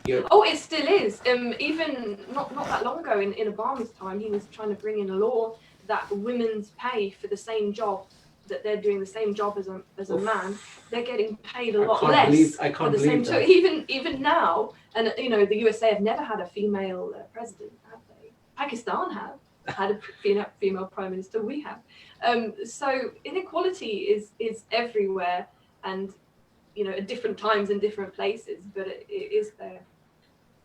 Yeah. Oh, it still is. Even not that long ago, in Obama's time, he was trying to bring in a law that women's pay for the same job, that they're doing the same job as a man, they're getting paid a lot less. I can't believe that. So even now, and you know, the USA have never had a female president, have they? Pakistan have had a female prime minister. We have. So inequality is everywhere, and you know, at different times in different places, but it is there.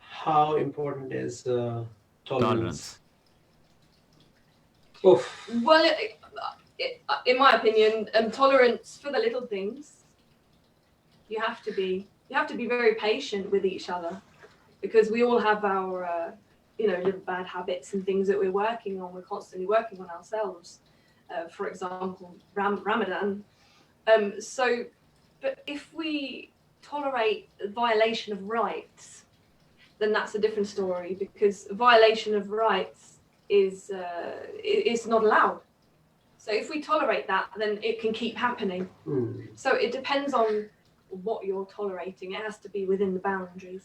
How important is tolerance? Well, in my opinion, tolerance for the little things. You have to be very patient with each other, because we all have our little bad habits and things that we're working on. We're constantly working on ourselves. For example, Ramadan. But if we tolerate violation of rights, then that's a different story, because violation of rights is not allowed. So if we tolerate that, then it can keep happening. So it depends on what you're tolerating. It has to be within the boundaries.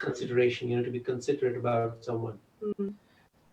consideration, you know, to be considerate about someone.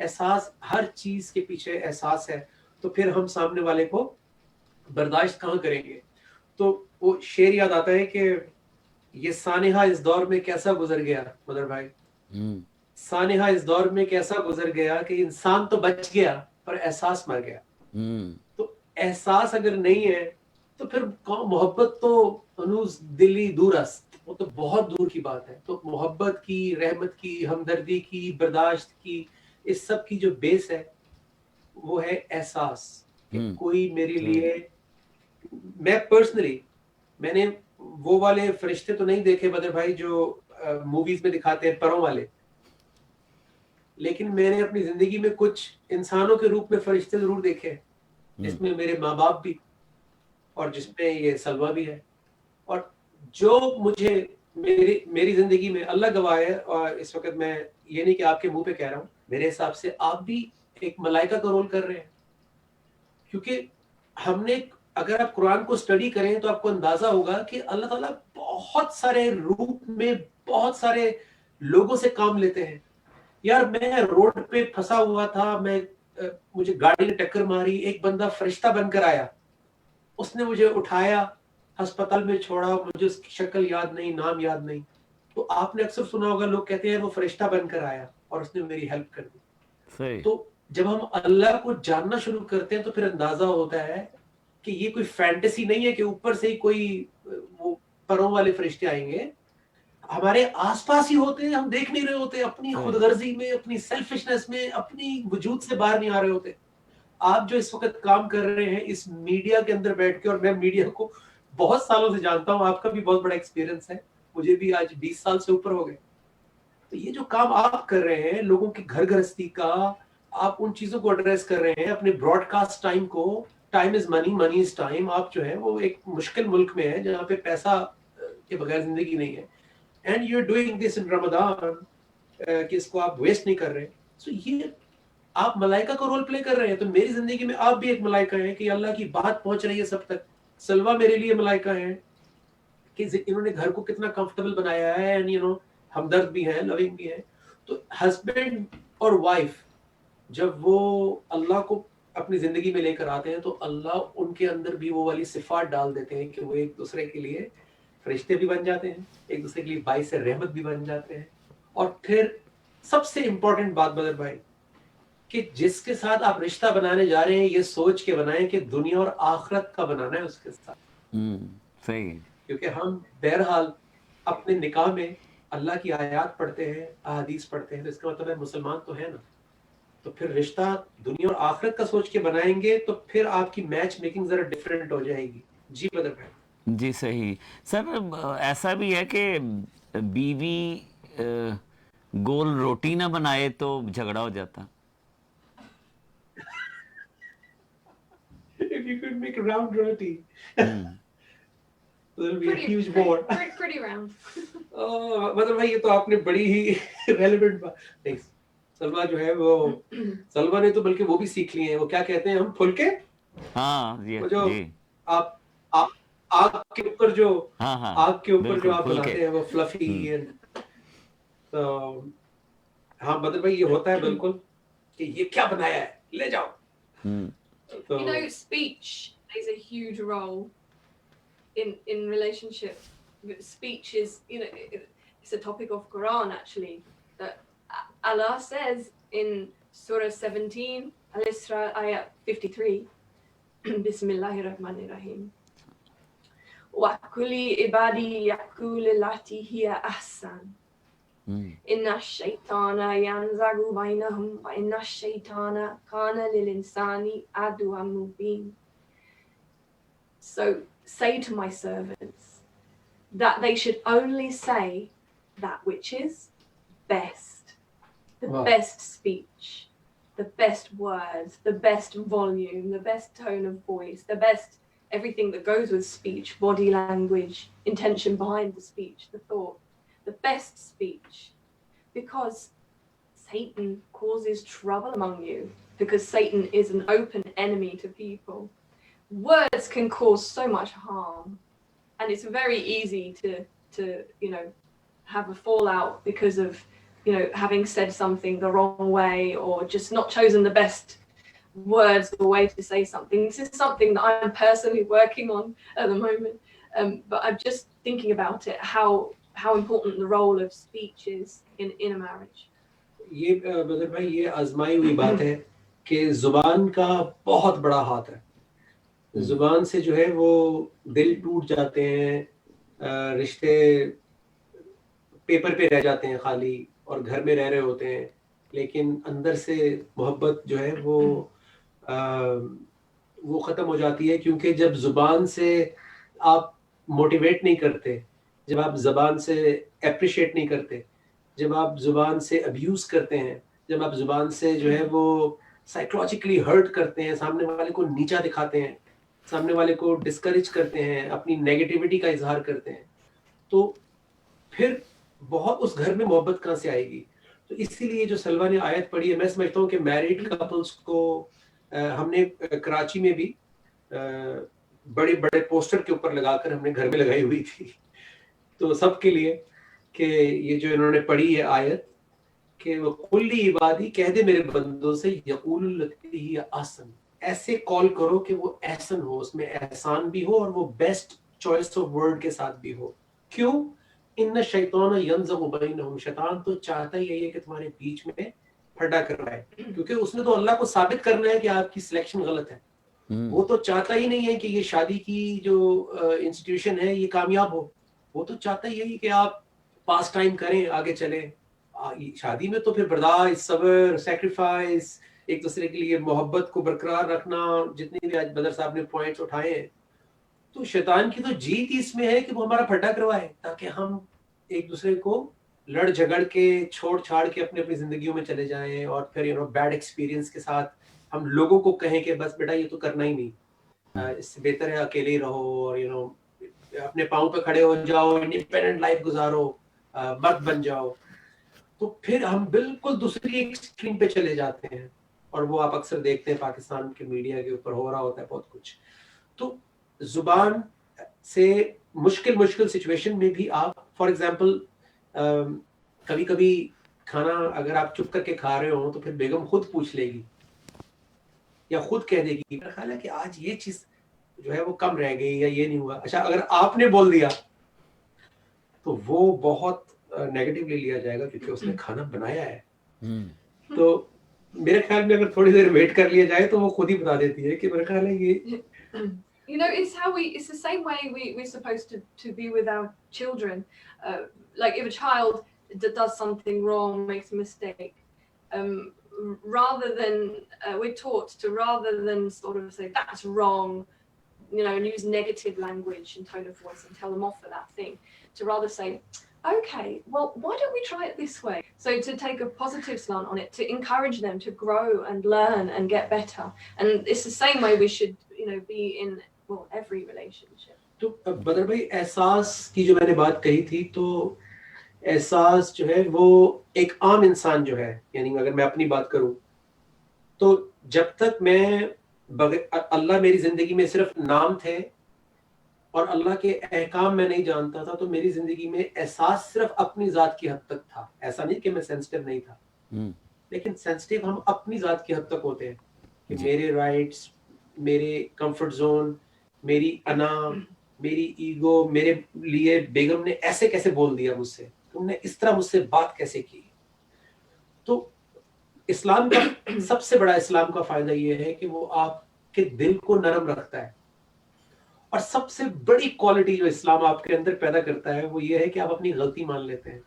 احساس, ہر چیز کے پیچھے احساس ہے, تو پھر ہم سامنے والے کو برداشت کہاں کریں گے. تو وہ شعر یاد آتا ہے کہ یہ سانحہ اس دور میں کیسا گزر گیا مدر بھائی, سانحہ اس دور میں کیسا گزر گیا کہ انسان تو بچ گیا پر احساس مر گیا. تو احساس اگر نہیں ہے تو پھر محبت تو انوز دلی دور است, وہ تو بہت دور کی بات ہے. تو محبت کی, رحمت کی, ہمدردی کی, برداشت کی, اس سب کی جو بیس ہے وہ ہے احساس. کہ کوئی میرے لیے, میں پرسنلی میں نے وہ والے فرشتے تو نہیں دیکھے بدر بھائی جو موویز میں دکھاتے ہیں پروں والے, لیکن میں نے اپنی زندگی میں کچھ انسانوں کے روپ میں فرشتے ضرور دیکھے, جس میں میرے ماں باپ بھی اور جس میں یہ سلوہ بھی ہے. اور جو مجھے میری زندگی میں اللہ گواہ ہے, اور اس وقت میں یہ نہیں کہ آپ کے منہ پہ کہہ رہا ہوں, میرے حساب سے آپ بھی ایک ملائکہ کا رول کر رہے ہیں. کیونکہ ہم نے, اگر آپ قرآن کو اسٹڈی کریں تو آپ کو اندازہ ہوگا کہ اللہ تعالیٰ بہت سارے روپ میں بہت سارے لوگوں سے کام لیتے ہیں. یار میں روڈ پہ پھنسا ہوا تھا, مجھے گاڑی نے ٹکر ماری, ایک بندہ فرشتہ بن کر آیا, اس نے مجھے اٹھایا, ہسپتال میں چھوڑا, مجھے اس کی شکل یاد نہیں, نام یاد نہیں. تو آپ نے اکثر سنا ہوگا لوگ کہتے ہیں وہ فرشتہ بن کر آیا اور اس نے میری ہیلپ کر دی. تو جب ہم اللہ کو جاننا شروع کرتے ہیں تو پھر اندازہ ہوتا ہے کہ یہ کوئی فینٹیسی نہیں ہے کہ اوپر سے ہی کوئی وہ پروں والے فرشتے آئیں گے. ہمارے آس پاس ہی ہوتے ہیں, ہم دیکھ نہیں رہے ہوتے, اپنی خود غرضی میں, اپنی سیلفشنس میں, اپنی وجود سے باہر نہیں آ رہے ہوتے. آپ جو اس وقت کام کر رہے ہیں اس میڈیا کے اندر بیٹھ کے, اور میں میڈیا کو بہت سالوں سے جانتا ہوں, آپ کا بھی بہت بڑا ایکسپیرینس ہے, مجھے بھی آج 20 سال سے اوپر ہو گئے. تو یہ جو کام آپ کر رہے ہیں لوگوں کی گھر گھرستی کا, آپ ان چیزوں کو ایڈریس کر رہے ہیں, اپنے براڈ کاسٹ ٹائم کو, time is money, money is time, آپ جو ہے وہ ایک مشکل ملک میں ہے جہاں پہ پیسہ کے بغیر زندگی نہیں ہے, and you are doing this in Ramzan, کہ اس کو آپ ویسٹ نہیں کر رہے. سو یہ آپ ملائکہ کو رول پلے کر رہے ہیں. تو میری زندگی میں آپ بھی ایک ملائکہ ہیں کہ اللہ کی بات پہنچ رہی ہے سب تک. سلوہ میرے لیے ملائکہ ہیں کہ انہوں نے گھر کو کتنا کمفرٹیبل بنایا ہے, اینڈ یو نو ہمدرد بھی ہیں, لونگ بھی ہیں. تو ہسبینڈ اور وائف جب وہ اللہ کو اپنی زندگی میں لے کر آتے ہیں تو اللہ ان کے اندر بھی وہ والی صفات ڈال دیتے ہیں کہ وہ ایک دوسرے کے لیے فرشتے بھی بن جاتے ہیں, ایک دوسرے کے لیے باعث رحمت بھی بن جاتے ہیں. اور پھر سب سے امپورٹنٹ بات بدر بھائی, کہ جس کے ساتھ آپ رشتہ بنانے جا رہے ہیں یہ سوچ کے بنائیں کہ دنیا اور آخرت کا بنانا ہے اس کے ساتھ. صحیح. کیونکہ ہم بہرحال اپنے نکاح میں اللہ کی آیات پڑھتے ہیں, احادیث پڑھتے ہیں, تو اس کا مطلب ہے مسلمان تو ہے نا. تو پھر رشتہ دنیا اور آخرت کا سوچ کے بنائیں گے تو پھر آپ کی میچ میکنگ ذرا ڈیفرنٹ ہو جائے گی. جی بدر بھائی. جی صحیح. سر ایسا بھی ہے کہ بیوی گول روٹی نہ بنائے تو جھگڑا ہو جاتا. If you could make a round roti, there'll be a huge war. Pretty round. مطلب بھائی یہ تو آپ نے بڑی ہی ریلیونٹ بات. نہیں, سلوہ جو ہے وہ, سلوہ نے تو بلکہ وہ بھی سیکھ لی ہیں, وہ کیا کہتے ہیں ہم پھلکے, وہ جو آپ آگ کے اوپر جو آگ کے اوپر جو آپ بناتے ہیں وہ فلفی. ہاں مطلب بھائی یہ ہوتا ہے بالکل کہ یہ کیا بنایا ہے, لے جاؤ. You know, speech plays a huge role in relationship. Speech is, you know, it's a topic of Quran actually, that Allah says in Surah 17 Al-Isra ayah 53, Bismillahir Rahmanir Rahim, wa kulli ibadi yaqulu allati hiya ahsan, inna ash-shaytana yanzagu bainahum wa inna ash-shaytana kana lil-insani aduwwan mubin. So say to my servants that they should only say that which is best, the best speech, the best words, the best volume, the best tone of voice, the best everything that goes with speech, body language, intention behind the speech, the thought, the best speech, because Satan causes trouble among you, because Satan is an open enemy to people. Words can cause so much harm, and it's very easy to you know have a fallout because of you know, having said something the wrong way or just not chosen the best words or way to say something. This is something that I'm personally working on at the moment. But I'm just thinking about it, how important the role of speech is in a marriage. یہ بدر بھائی یہ آزمائی ہوئی بات ہے کہ زبان کا بہت بڑا ہاتھ ہے. زبان سے جو ہے وہ دل ٹوٹ جاتے ہیں, رشتے پیپر پہ رہ جاتے ہیں خالی, اور گھر میں رہ رہے ہوتے ہیں, لیکن اندر سے محبت جو ہے وہ ختم ہو جاتی ہے. کیونکہ جب زبان سے آپ موٹیویٹ نہیں کرتے, جب آپ زبان سے اپریشیٹ نہیں کرتے, جب آپ زبان سے ابیوز کرتے ہیں, جب آپ زبان سے جو ہے وہ سائیکولوجیکلی ہرٹ کرتے ہیں, سامنے والے کو نیچا دکھاتے ہیں, سامنے والے کو ڈسکریج کرتے ہیں, اپنی نیگیٹیوٹی کا اظہار کرتے ہیں, تو پھر بہت اس گھر میں محبت کہاں سے آئے گی. تو اسی لیے جو سلوا نے آیت پڑھی ہے, میں سمجھتا ہوں کہ میریڈ کپلس کو ہم نے کراچی میں بھی بڑے بڑے پوسٹر کے اوپر لگا کر ہم نے گھر میں لگائی ہوئی تھی, تو سب کے لیے کہ یہ جو انہوں نے پڑھی ہے آیت کہ وَقُلْ لِعِبَادِي, کہہ دے میرے بندوں سے, يَقُولُ الَّتِي هِيَ أَحْسَنُ, ایسے کال کرو کہ وہ احسن ہو, اس میں احسان بھی ہو اور وہ بیسٹ چوائس آف ورڈ کے ساتھ بھی ہو. کیوں؟ ان الشیطان ینزغ بینہم, شیطان تو چاہتا ہی یہی ہے کہ تمہارے بیچ میں پھڈا کروائے, کیونکہ اس نے تو اللہ کو ثابت کرنا ہے کہ آپ کی سلیکشن غلط ہے. وہ تو چاہتا ہی نہیں ہے کہ یہ شادی کی جو انسٹیٹیوشن ہے یہ کامیاب ہو, وہ تو چاہتا ہی یہی کہ آپ پاس ٹائم کریں, آگے چلیں. شادی میں تو پھر برداشت, صبر, سیکریفائس, ایک دوسرے کے لیے محبت کو برقرار رکھنا, جتنے بھی آج بدر صاحب نے پوائنٹس اٹھائے ہیں, تو شیطان کی تو جیت اس میں ہے کہ وہ ہمارا پھڈا کروائے, تاکہ ہم ایک دوسرے کو لڑ جھگڑ کے چھوڑ چھاڑ کے اپنی اپنی زندگیوں میں چلے جائیں, اور پھر بیڈ ایکسپیرینس کے ساتھ ہم لوگوں کو کہیں کہ بس بیٹا یہ تو کرنا ہی نہیں, اس سے بہتر ہے اکیلے ہی رہو, اور اپنے پاؤں پہ کھڑے ہو جاؤ, انڈیپینڈنٹ لائف گزارو, مرد بن جاؤ. تو پھر ہم بالکل دوسری ایکسٹریم پہ چلے جاتے ہیں, اور وہ آپ اکثر دیکھتے ہیں پاکستان کے میڈیا کے اوپر ہو رہا ہوتا ہے بہت کچھ. تو زبان سے مشکل سچویشن میں بھی آپ, فار ایگزامپل کبھی کبھی کھانا اگر آپ چپ کر کے کھا رہے ہو تو پھر بیگم خود پوچھ لے گی یا خود کہہ دے گی, میرا خیال ہے کہ آج یہ چیز جو ہے وہ کم رہ گئی یا یہ نہیں ہوا. اچھا اگر آپ نے بول دیا تو وہ بہت نیگیٹیولی لیا جائے گا, کیونکہ اس نے کھانا بنایا ہے. تو میرے خیال میں اگر تھوڑی دیر ویٹ کر لیا جائے تو وہ خود ہی بتا دیتی ہے کہ میرا خیال ہے یہ You know, it's the same way we're supposed to be with our children. Like if a child does something wrong, makes a mistake, rather than we're taught to, rather than sort of say that's wrong, you know, and use negative language and tone of voice and tell them off for that thing, to rather say, okay, well, why don't we try it this way? So to take a positive slant on it, to encourage them to grow and learn and get better. And it's the same way we should, you know, be in, well, every relationship. تو بدر بھائی احساس کی جو میں نے بات کہی تھی, تو احساس جو ہے وہ ایک عام انسان جو ہے, یعنی اگر میں اپنی بات کروں تو جب تک میں اللہ میری زندگی میں صرف نام تھے اور اللہ کے احکام میں نہیں جانتا تھا, تو میری زندگی میں احساس صرف اپنی ذات کی حد تک تھا. ایسا نہیں کہ میں سینسٹیو نہیں تھا, لیکن سینسٹیو ہم اپنی ذات کی حد تک ہوتے ہیں کہ میرے رائٹس, میرے کمفرٹ زون, میری انا, میری ایگو, میرے لیے بیگم نے ایسے کیسے بول دیا مجھ سے, تم نے اس طرح مجھ سے بات کیسے کی. تو اسلام کا سب سے بڑا اسلام کا فائدہ یہ ہے کہ وہ آپ کے دل کو نرم رکھتا ہے, اور سب سے بڑی کوالٹی جو اسلام آپ کے اندر پیدا کرتا ہے وہ یہ ہے کہ آپ اپنی غلطی مان لیتے ہیں.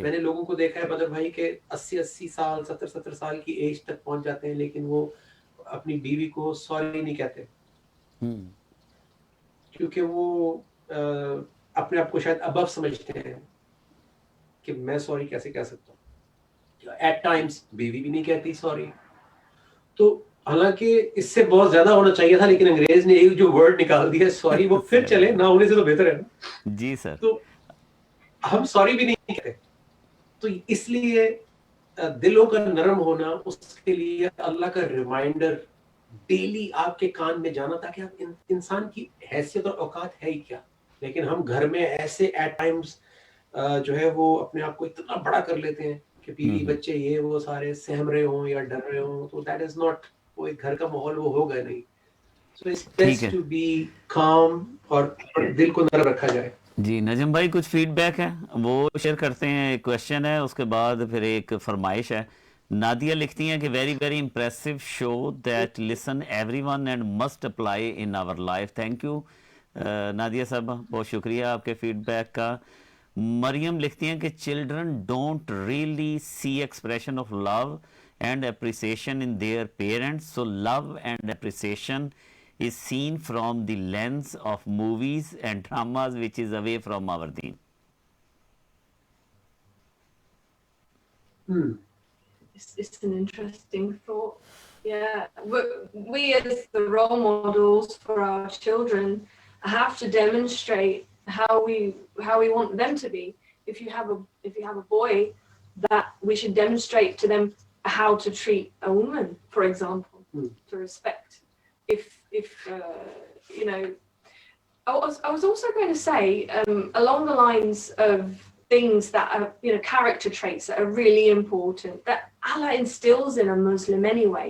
میں نے لوگوں کو دیکھا ہے بدر بھائی کہ 80 سال 70 سال کی ایج تک پہنچ جاتے ہیں, لیکن وہ اپنی بیوی کو سوری نہیں کہتے, کیونکہ وہ اپنے آپ کو شاید ابو سمجھتے ہیں کہ میں سوری کیسے کہہ سکتا ہوں. ایٹ ٹائمز بیوی بھی نہیں کہتی سوری. تو حالانکہ اس سے بہت زیادہ ہونا چاہیے تھا, لیکن انگریز نے ایک جو ورڈ نکال دیا سوری, وہ پھر چلے نہ ہونے سے تو بہتر ہے نا. جی سر. تو ہم سوری بھی نہیں کہتے. تو اس لیے دلوں کا نرم ہونا, اس کے لیے اللہ کا ریمائنڈر ڈیلی آپ کے کان میں جانا, تاکہ آپ انسان کی حیثیت اور اوقات ہے ہی کیا. لیکن ہم گھر میں ایسے ایٹ ٹائمز جو ہے وہ اپنے آپ کو اتنا بڑا کر لیتے ہیں کہ بیوی بچے یہ وہ سارے سہم رہے ہوں یا ڈر رہے ہوں, تو دیٹ از ناٹ, وہ ایک گھر کا ماحول وہ ہوگا نہیں. سو اٹس ٹھیک ہے بیسٹ ٹو بی کام اور دل کو نرم رکھا جائے. جی نجم بھائی کچھ فیڈ بیک ہے وہ شیئر کرتے ہیں, ایک کویشچن ہے اس کے بعد پھر ایک فرمائش ہے. نادیہ لکھتی ہیں کہ very very impressive show that listen every one and must apply in our life. Thank you Nadia صاحبہ, بہت شکریہ آپ کے فیڈ بیک کا. مریم لکھتی ہیں کہ children don't really see expression of love and appreciation in their parents, so love and appreciation is seen from the lens of movies and dramas which is away from our deen. It's an interesting thought. Yeah, we as the role models for our children have to demonstrate how we want them to be. If you have a boy, that we should demonstrate to them how to treat a woman, for example, to respect. If you know, I was also going to say along the lines of things that are, you know, character traits that are really important that Allah instills in a Muslim anyway.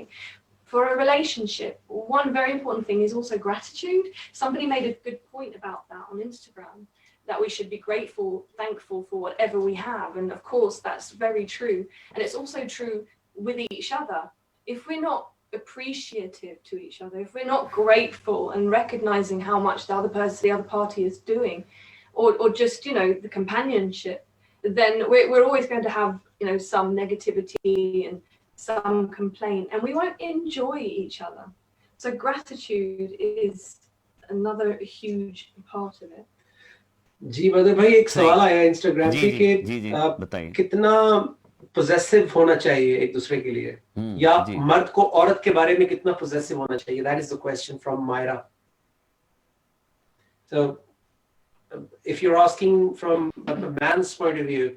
For a relationship, one very important thing is also gratitude. Somebody made a good point about that on Instagram, that we should be grateful, thankful for whatever we have. And of course, that's very true. And it's also true with each other. If we're not appreciative to each other, if we're not grateful and recognizing how much the other party is doing, or just, you know, the companionship, then we're always going to have, you know, some negativity and some complaint, and we won't enjoy each other. So gratitude is another huge part of it. جی بدر بھائی ایک سوال آیا Instagram پہ کہ کتنا possessive ہونا چاہیے ایک دوسرے کے لیے, یا مرد کو عورت کے بارے میں کتنا پوزیسو ہونا چاہیے. That is the question from Maira. So if you're asking from a man's point of view,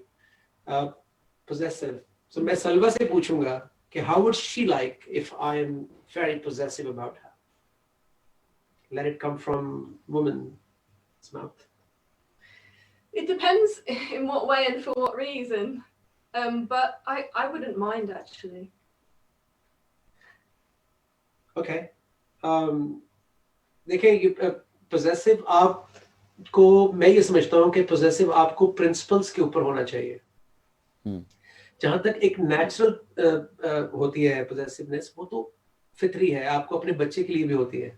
possessive. So میں سلوہ سے پوچھوں گا کہ how would she like if I am very possessive about her? Let it come from woman's mouth. It depends in what way and for what reason. But I wouldn't mind actually. Okay. دیکھیں possessive آپ کو, میں یہ سمجھتا ہوں کہ possessive آپ کو principles کے اوپر ہونا چاہیے. جہاں تک ایک نیچرل ہوتی ہے possessiveness, وہ تو فطری ہے, آپ کو اپنے بچے کے لیے بھی ہوتی ہے.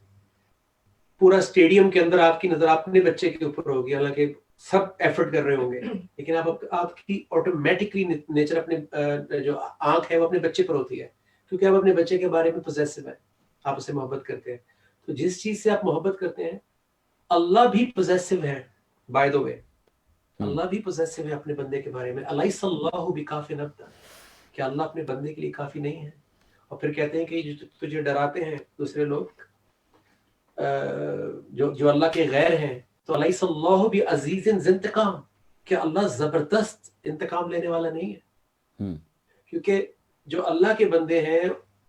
پورا اسٹیڈیم کے اندر آپ کی نظر اپنے بچے کے اوپر ہوگی, حالانکہ سب ایفرٹ کر رہے ہوں گے, لیکن آپ کی آٹومیٹکلی نیچر, اپنے جو آنکھ ہے وہ اپنے بچے پر ہوتی ہے, کیونکہ آپ اپنے بچے کے بارے میں پوزیسو ہیں, آپ اسے محبت کرتے ہیں. تو جس چیز سے آپ محبت کرتے ہیں, اللہ بھی پوزیسو ہے. بائی دا وے, اللہ بھی پوزیسو ہے اپنے بندے کے بارے میں. الیس اللہ بکاف عبدہ, کہ اللہ اپنے بندے کے لیے کافی نہیں ہے. اور پھر کہتے ہیں کہ تجھے ڈراتے ہیں دوسرے لوگ جو اللہ کے غیر ہیں, تو الیس اللہ بعزیز ذی انتقام, کہ اللہ زبردست انتقام لینے والا نہیں ہے. کیونکہ جو اللہ کے بندے ہیں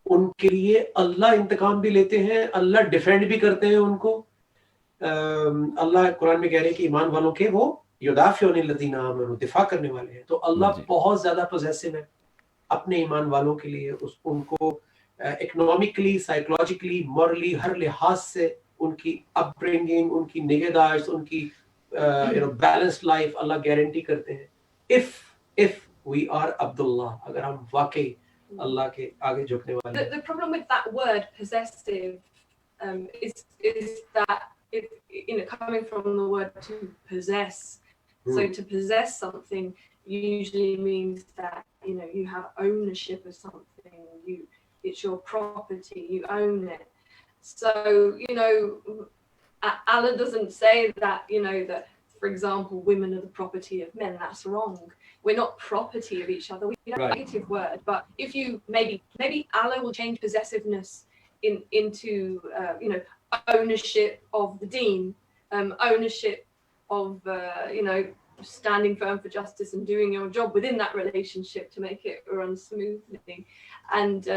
ان کے لیے اللہ انتقام بھی لیتے ہیں, اللہ ڈیفینڈ بھی کرتے ہیں ان کو. اللہ قرآن میں کہہ رہے ہیں کہ ایمان والوں کے وہ یدافعون الذین آمنوا, دفاع کرنے والے ہیں. تو اللہ بہت زیادہ پوزیسو ہے اپنے ایمان والوں کے لیے. ان کو اکنامکلی, سائیکولوجیکلی, مورلی, ہر لحاظ سے ان کی اپ برنگنگ, ان کی نگہداشت, ان کی بیلنسڈ لائف اللہ گارنٹی کرتے ہیں. if we are Abdullah, اگر ہم واقعی اللہ کے آگے جھکنے والے ہیں. The problem with that word possessive is that if, you know, coming from the word to possess, so to possess something usually means that, you know, you have ownership of something, it's your property, you own it. So, you know, Allah doesn't say that, you know, that, for example, women are the property of men. That's wrong. We're not property of each other. We have a negative word, but if you maybe Allah will change possessiveness into you know, ownership of the deen, ownership of you know, standing firm for justice and doing your job within that relationship to make it run smoothly. And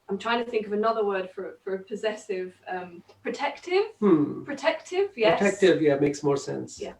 I'm trying to think of another word for possessive. Protective. Protective, yes. Protective, yeah, makes more sense. Yeah.